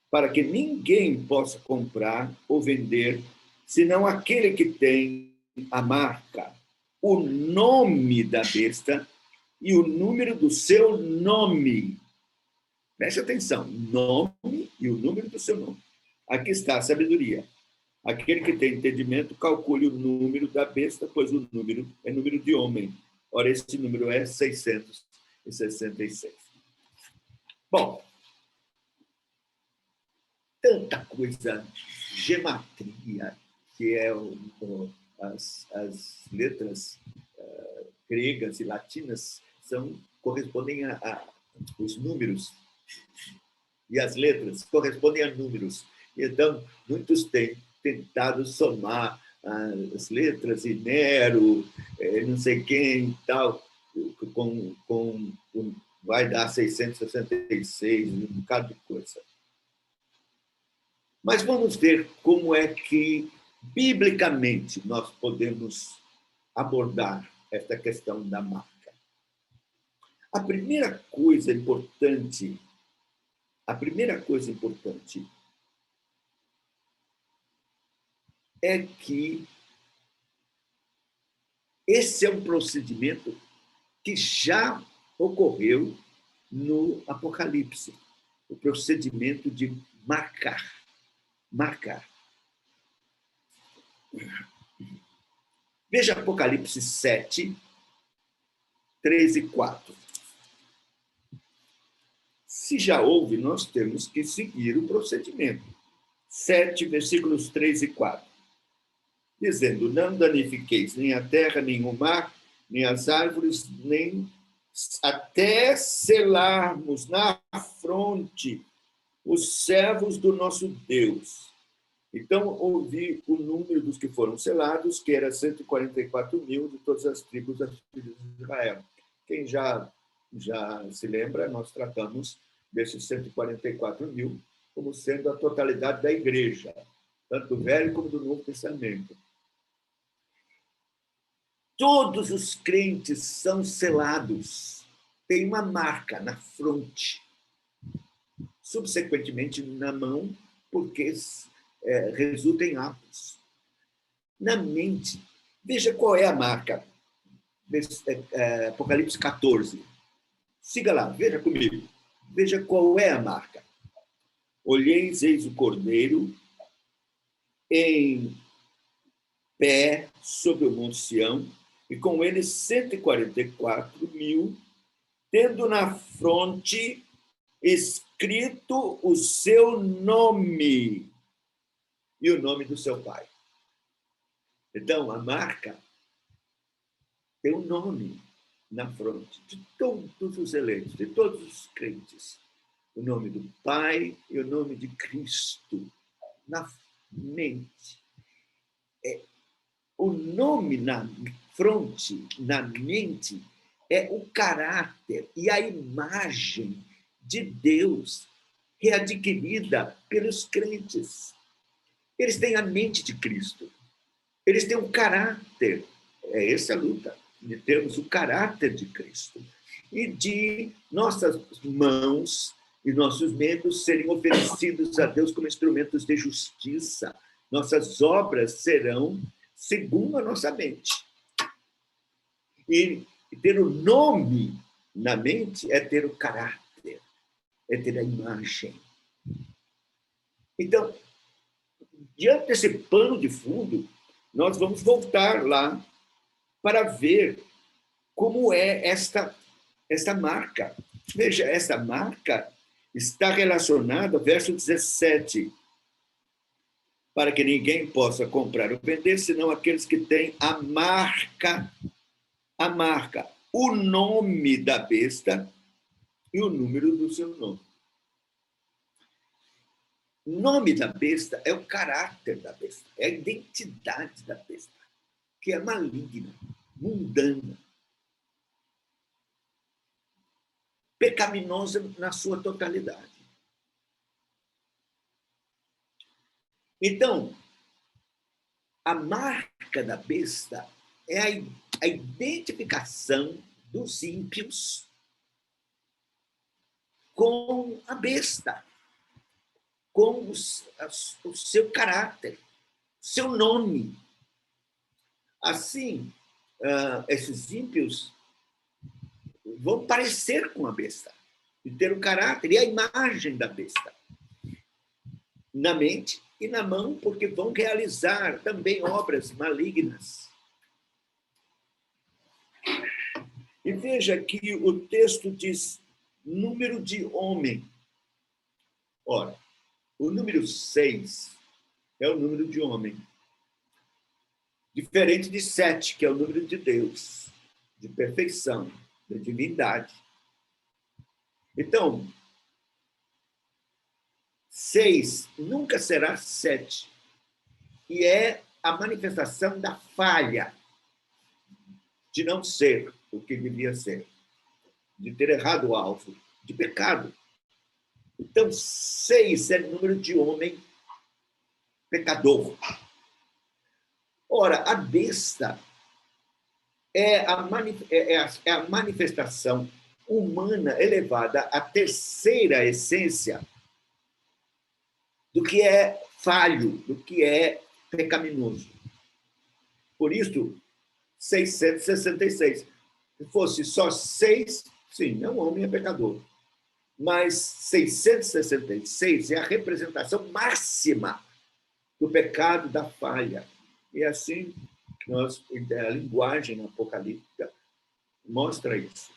para que ninguém possa comprar ou vender, senão aquele que tem a marca, o nome da besta e o número do seu nome. Preste atenção, nome e o número do seu nome. Aqui está a sabedoria. Aquele que tem entendimento, calcule o número da besta, pois o número é número de homem. Ora, esse número é 666. Bom, tanta coisa, gematria, que é as letras gregas e latinas correspondem os números, e as letras correspondem a números. Então, muitos têm tentado somar as letras e Nero, não sei quem e tal, vai dar 666, um bocado de coisa. Mas vamos ver como é que, biblicamente, nós podemos abordar esta questão da marca. A primeira coisa importante é que esse é um procedimento que já ocorreu no Apocalipse, o procedimento de marcar. Veja Apocalipse 7, 3 e 4. Se já houve, nós temos que seguir o procedimento. 7, versículos 3 e 4. Dizendo, não danifiqueis nem a terra, nem o mar, nem as árvores, nem até selarmos na fronte os servos do nosso Deus. Então, ouvi o número dos que foram selados, que era 144 mil de todas as tribos das filhas de Israel. Quem já se lembra, nós tratamos desses 144 mil como sendo a totalidade da igreja, tanto do Velho como do Novo Testamento. Todos os crentes são selados, tem uma marca na fronte, subsequentemente na mão, porque resulta em atos. Na mente, veja qual é a marca. Apocalipse 14. Siga lá, veja comigo. Veja qual é a marca. Olheis, eis o Cordeiro em pé sobre o Monte Sião, e com ele 144 mil, tendo na fronte escrito o seu nome e o nome do seu pai. Então, a marca tem um nome na fronte de todos os eleitos, de todos os crentes. O nome do Pai e o nome de Cristo na mente. O nome na fronte, na mente, é o caráter e a imagem de Deus readquirida pelos crentes. Eles têm a mente de Cristo. Eles têm um caráter. É essa a luta, de termos o caráter de Cristo. E de nossas mãos e nossos membros serem oferecidos a Deus como instrumentos de justiça. Nossas obras serão segundo a nossa mente. E ter o nome na mente é ter o caráter, é ter a imagem. Então, diante desse pano de fundo, nós vamos voltar lá para ver como é esta marca. Veja, esta marca está relacionada ao verso 17. Para que ninguém possa comprar ou vender, senão aqueles que têm a marca, o nome da besta e o número do seu nome. O nome da besta é o caráter da besta, é a identidade da besta, que é maligna, mundana, pecaminosa na sua totalidade. Então, a marca da besta é a identificação dos ímpios com a besta, com o seu caráter, seu nome. Assim, esses ímpios vão parecer com a besta, e ter o caráter e a imagem da besta na mente e na mão, porque vão realizar também obras malignas. E veja que o texto diz número de homem. Ora, o número 6 é o número de homem. Diferente de 7, que é o número de Deus, de perfeição, de divindade. Então, 6 nunca será 7. E é a manifestação da falha, de não ser o que devia ser, de ter errado o alvo, de pecado. Então, 6 é o número de homem pecador. Ora, a besta é a manifestação humana elevada à terceira essência do que é falho, do que é pecaminoso. Por isso, 666. Se fosse só 6, sim, é um homem é pecador. Mas 666 é a representação máxima do pecado, da falha. E assim, a linguagem apocalíptica mostra isso.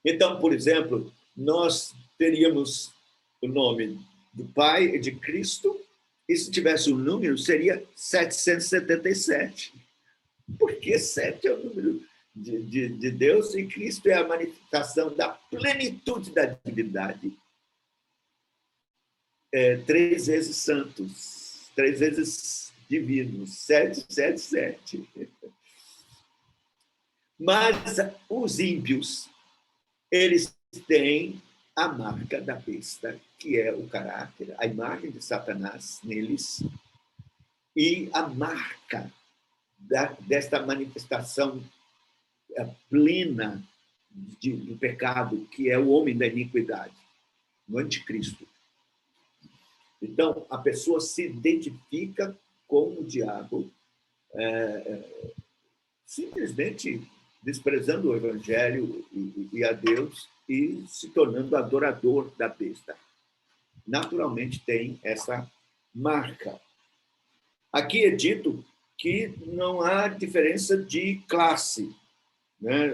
Então, por exemplo, nós teríamos o nome do Pai e de Cristo, e se tivesse um número, seria 777. Porque 7 é o número de Deus e Cristo é a manifestação da plenitude da divindade. 3 vezes santos, 3 vezes divinos, 777. Mas os ímpios, eles têm a marca da besta, que é o caráter, a imagem de Satanás neles, e a marca desta manifestação plena do pecado, que é o homem da iniquidade, o anticristo. Então, a pessoa se identifica com o diabo, simplesmente desprezando o evangelho e a Deus e se tornando adorador da besta. Naturalmente tem essa marca. Aqui é dito que não há diferença de classe, né?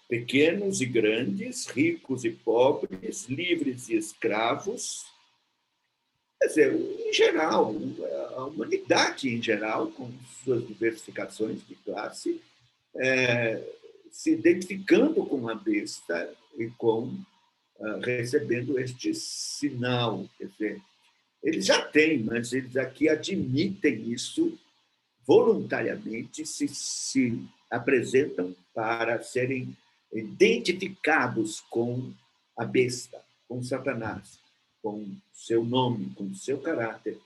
Pequenos e grandes, ricos e pobres, livres e escravos. Quer dizer, em geral, a humanidade em geral, com suas diversificações de classe, se identificando com a besta e recebendo este sinal. Quer dizer, eles já têm, mas eles aqui admitem isso voluntariamente, se apresentam para serem identificados com a besta. com Satanás, com seu nome, com seu caráter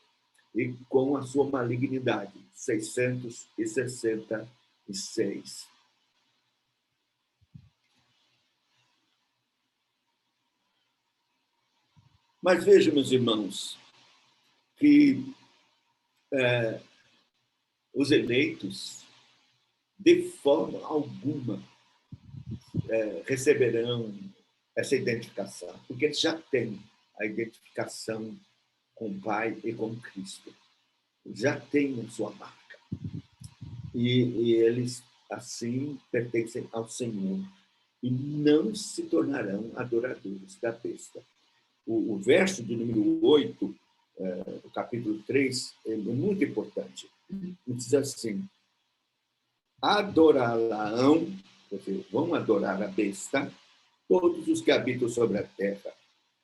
e com a sua malignidade. 666. Mas veja, meus irmãos, que os eleitos, de forma alguma, receberão essa identificação, porque eles já têm a identificação com o Pai e com Cristo. Já têm a sua marca. E eles, assim, pertencem ao Senhor e não se tornarão adoradores da besta. O verso de número 8, do capítulo 3, é muito importante. Diz assim: adorá-la-ão, vão adorar a besta, todos os que habitam sobre a terra,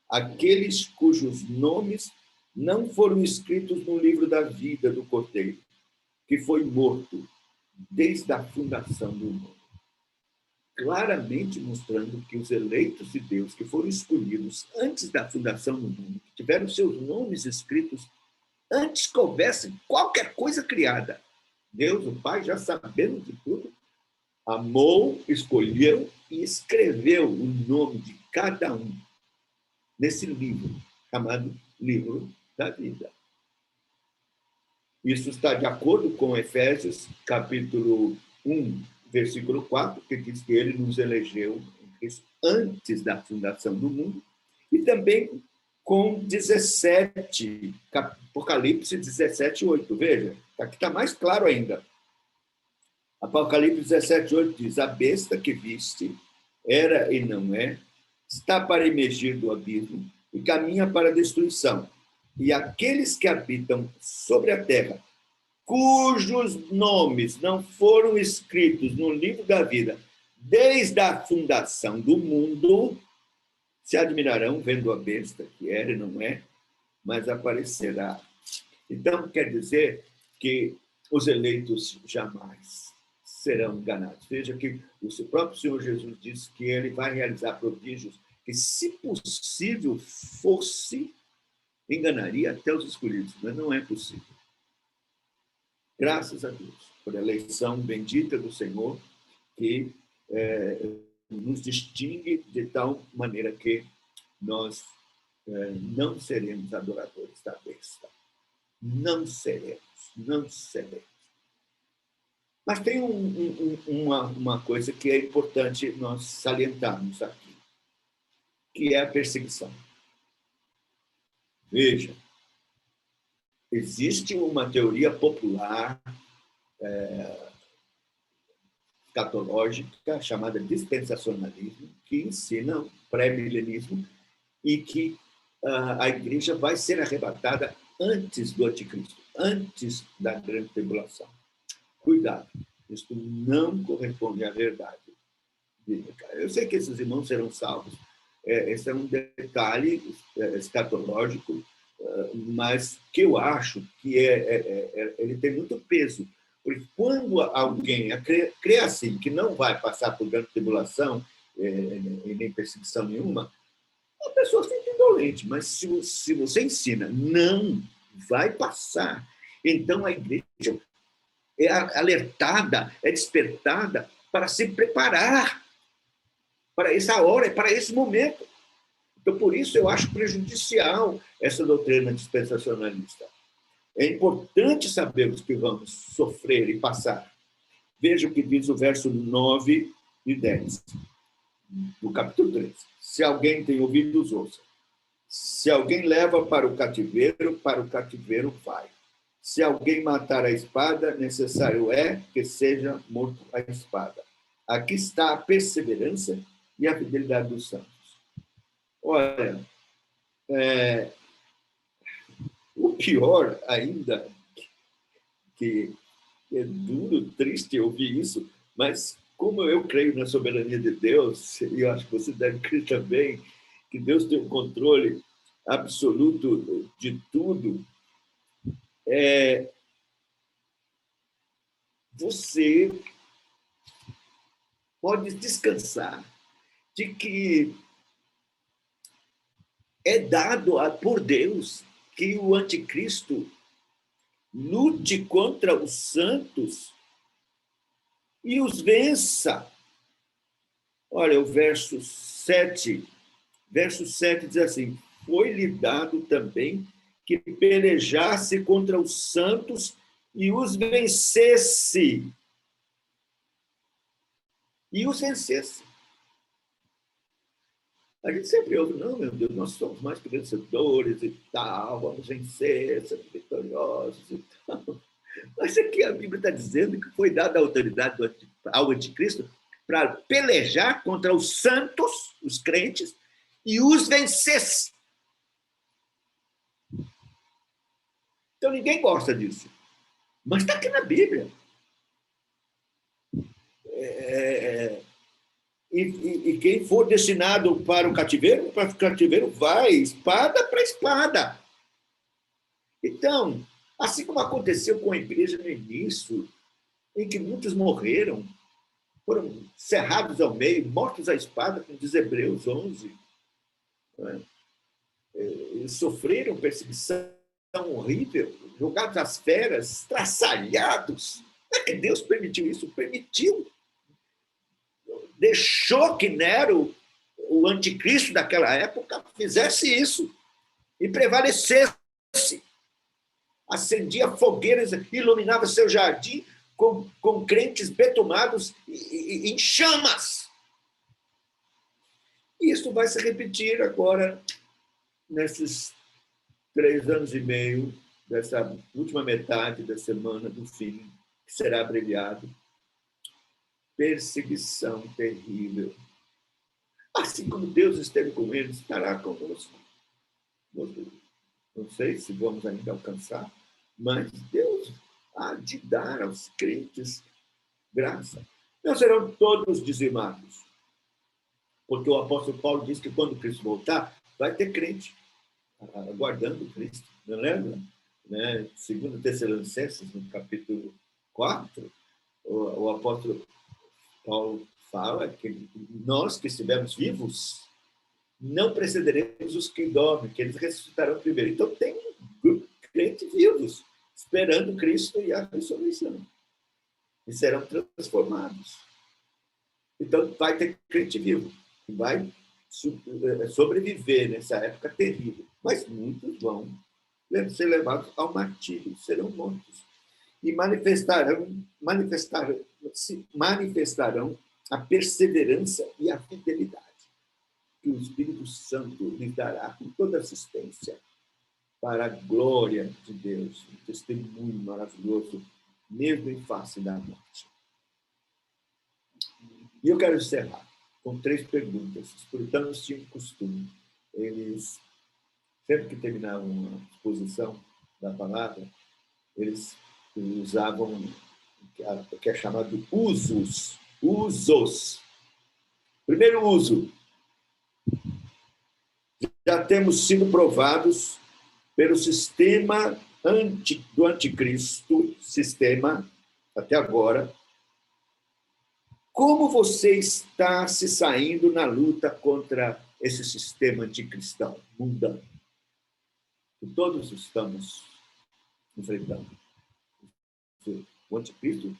aqueles cujos nomes não foram escritos no livro da vida do Cordeiro, que foi morto desde a fundação do mundo. Claramente mostrando que os eleitos de Deus, que foram escolhidos antes da fundação do mundo, que tiveram seus nomes escritos antes que houvesse qualquer coisa criada. Deus, o Pai, já sabendo de tudo, amou, escolheu e escreveu o nome de cada um nesse livro, chamado Livro da Vida. Isso está de acordo com Efésios, capítulo 1, versículo 4, que diz que ele nos elegeu antes da fundação do mundo, e também com 17, Apocalipse 17, 8. Veja, aqui está mais claro ainda. Apocalipse 17, 8 diz: a besta que viste era e não é, está para emergir do abismo e caminha para a destruição. E aqueles que habitam sobre a terra, cujos nomes não foram escritos no livro da vida desde a fundação do mundo, se admirarão vendo a besta, que era e não é, mas aparecerá. Então, quer dizer que os eleitos jamais serão enganados. Veja que o próprio Senhor Jesus disse que ele vai realizar prodígios que, se possível fosse, enganaria até os escolhidos, mas não é possível. Graças a Deus por a eleição bendita do Senhor, que nos distingue de tal maneira que nós não seremos adoradores da besta. Não seremos, não seremos. Mas tem uma coisa que é importante nós salientarmos aqui, que é a perseguição. Veja, existe uma teoria popular escatológica chamada dispensacionalismo, que ensina o pré-milenismo e que a igreja vai ser arrebatada antes do anticristo, antes da grande tribulação. Cuidado, isso não corresponde à verdade bíblica. Eu sei que esses irmãos serão salvos. Esse é um detalhe escatológico, mas que eu acho que ele tem muito peso. Porque quando alguém crê assim, que não vai passar por grande tribulação e nem perseguição nenhuma, a pessoa fica indolente. Mas se você ensina, não vai passar, então a igreja é alertada, é despertada para se preparar para essa hora, para esse momento. Então, por isso, eu acho prejudicial essa doutrina dispensacionalista. É importante sabermos que vamos sofrer e passar. Veja o que diz o verso 9 e 10 do capítulo 3. Se alguém tem ouvidos, ouça. Se alguém leva para o cativeiro vai. Se alguém matar a espada, necessário é que seja morto a espada. Aqui está a perseverança e a fidelidade dos santos. Olha, o pior ainda, que é duro, triste ouvir isso, mas como eu creio na soberania de Deus, e eu acho que você deve crer também, que Deus tem o controle absoluto de tudo, você pode descansar de que é dado por Deus que o anticristo lute contra os santos e os vença. Olha, o verso 7 diz assim: foi-lhe dado também que pelejasse contra os santos e os vencesse. E os vencesse. A gente sempre ouve, não, meu Deus, nós somos mais que vencedores e tal, vamos vencer, sermos vitoriosos e tal. Mas aqui a Bíblia está dizendo que foi dada a autoridade ao anticristo para pelejar contra os santos, os crentes, e os vencesse. Então ninguém gosta disso. Mas está aqui na Bíblia. E quem for destinado para o cativeiro vai, espada para espada. Então, assim como aconteceu com a igreja no início, em que muitos morreram, foram cerrados ao meio, mortos à espada, como diz Hebreus 11, né? Eles sofreram perseguição horrível, jogados às feras, estraçalhados. Não é que Deus permitiu isso? Permitiu. Deixou que Nero, o anticristo daquela época, fizesse isso e prevalecesse. Acendia fogueiras, iluminava seu jardim com crentes betumados em chamas. E isso vai se repetir agora, nesses 3 anos e meio, dessa última metade da semana do fim, que será abreviado. Perseguição terrível. Assim como Deus esteve com eles, estará conosco. Não sei se vamos ainda alcançar, mas Deus há de dar aos crentes graça. Não serão todos dizimados, porque o apóstolo Paulo diz que quando Cristo voltar, vai ter crente aguardando Cristo. Não lembra? Né? Segundo Tessalonicenses, no capítulo 4, o apóstolo Paulo fala que nós que estivermos vivos não precederemos os que dormem, que eles ressuscitarão primeiro. Então, tem um grupo de crentes vivos, esperando Cristo e a ressurreição. E serão transformados. Então, vai ter crente vivo, que vai sobreviver nessa época terrível. Mas muitos vão ser levados ao martírio, serão mortos. E manifestarão a perseverança e a fidelidade que o Espírito Santo lhes dará com toda assistência para a glória de Deus, um testemunho maravilhoso, mesmo em face da morte. E eu quero encerrar com 3 perguntas. Os puritanos tinham um costume. Eles, sempre que terminavam uma exposição da palavra, eles usavam o que é chamado de usos. Primeiro uso. Já temos sido provados pelo sistema do anticristo, até agora. Como você está se saindo na luta contra esse sistema anticristão mundano que todos estamos enfrentando? O anticristo,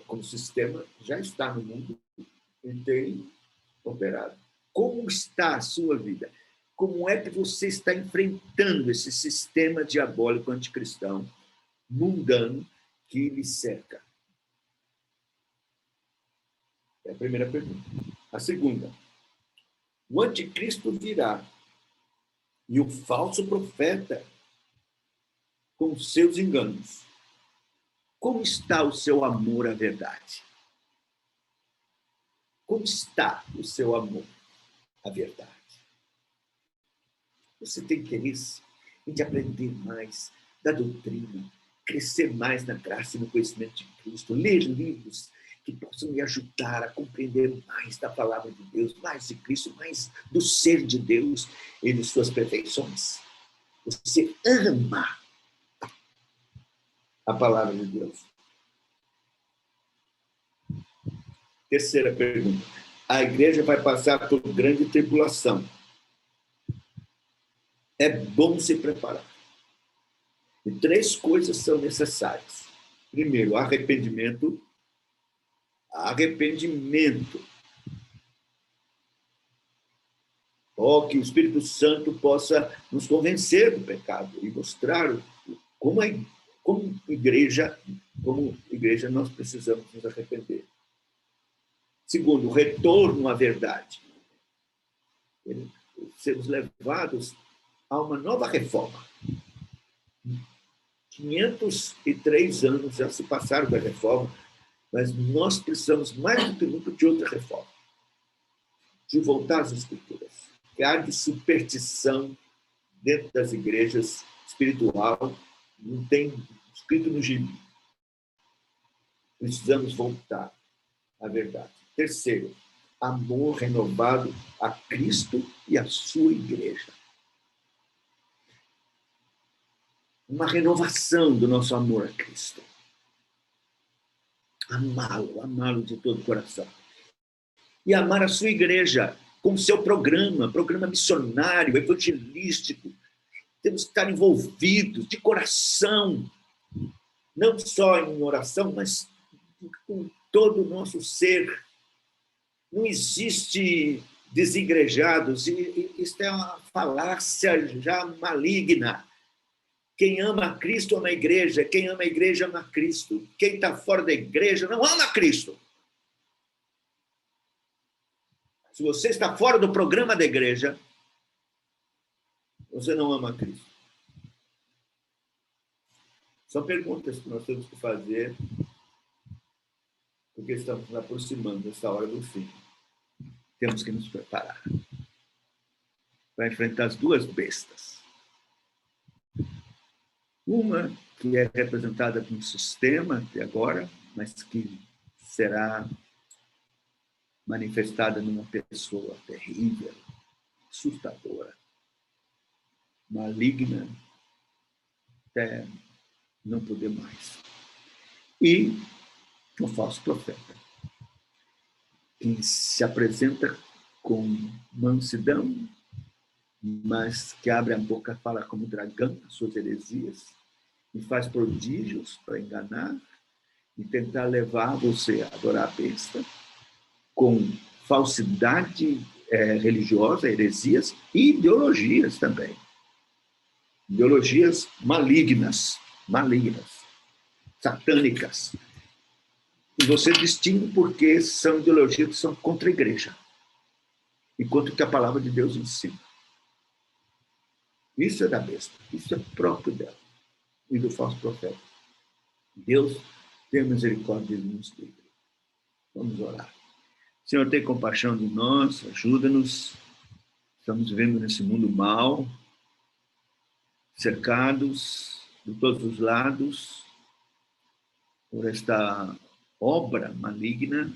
como sistema, já está no mundo e tem operado. Como está a sua vida? Como é que você está enfrentando esse sistema diabólico anticristão mundano que lhe cerca? É a primeira pergunta. A segunda: o anticristo virá e o falso profeta com seus enganos. Como está o seu amor à verdade? Como está o seu amor à verdade? Você tem interesse em aprender mais da doutrina, crescer mais na graça e no conhecimento de Cristo, ler livros que possam me ajudar a compreender mais da palavra de Deus, mais de Cristo, mais do ser de Deus e de suas perfeições? Você ama a palavra de Deus? Terceira pergunta. A igreja vai passar por grande tribulação. é bom se preparar. E 3 coisas são necessárias. Primeiro, arrependimento. Arrependimento. Que o Espírito Santo possa nos convencer do pecado e mostrar como igreja nós precisamos nos arrepender. Segundo, o retorno à verdade. Sermos levados a uma nova reforma. 503 anos já se passaram da reforma, mas nós precisamos mais do que nunca de outra reforma. De voltar às Escrituras. Que há de superstição dentro das igrejas espiritual, não tem escrito no gibi. Precisamos voltar à verdade. Terceiro, amor renovado a Cristo e à sua igreja. Uma renovação do nosso amor a Cristo. Amá-lo de todo o coração. E amar a sua igreja com o seu programa missionário, evangelístico. Temos que estar envolvidos de coração, não só em oração, mas com todo o nosso ser. Não existe desigrejados, e isso é uma falácia já maligna. Quem ama a Cristo ama a igreja, quem ama a igreja ama a Cristo. Quem está fora da igreja não ama a Cristo. Se você está fora do programa da igreja, você não ama a Cristo. São perguntas que nós temos que fazer, porque estamos nos aproximando dessa hora do fim. Temos que nos preparar para enfrentar as 2 bestas. Uma que é representada por um sistema até agora, mas que será manifestada numa pessoa terrível, assustadora, maligna, até não poder mais. E o falso profeta, que se apresenta com mansidão, mas que abre a boca, fala como dragão, as suas heresias, e faz prodígios para enganar e tentar levar você a adorar a besta, com falsidade religiosa, heresias e ideologias também. Ideologias malignas, satânicas. E você distingue porque são ideologias que são contra a igreja, enquanto que a palavra de Deus ensina. Isso é da besta, isso é próprio dela e do falso profeta. Deus tenha misericórdia de nos livre. Vamos orar. Senhor, tem compaixão de nós, ajuda-nos. Estamos vivendo nesse mundo mau, cercados de todos os lados por esta obra maligna,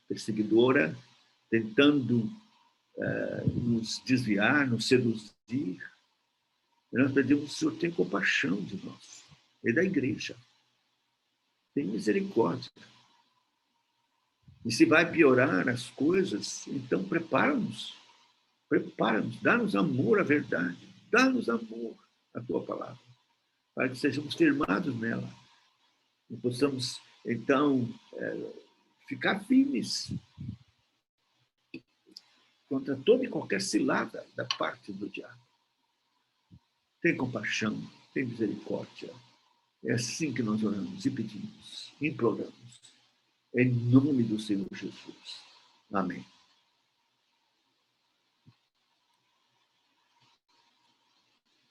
perseguidora, tentando nos desviar, nos seduzir. E nós pedimos, Senhor, tem compaixão de nós e da igreja. Tem misericórdia. E se vai piorar as coisas, então prepara-nos, dá-nos amor à verdade, dá-nos amor à tua palavra, para que sejamos firmados nela e possamos, então, ficar firmes contra toda e qualquer cilada da parte do diabo. Tem compaixão, tem misericórdia. É assim que nós oramos e pedimos, imploramos. Em nome do Senhor Jesus. Amém.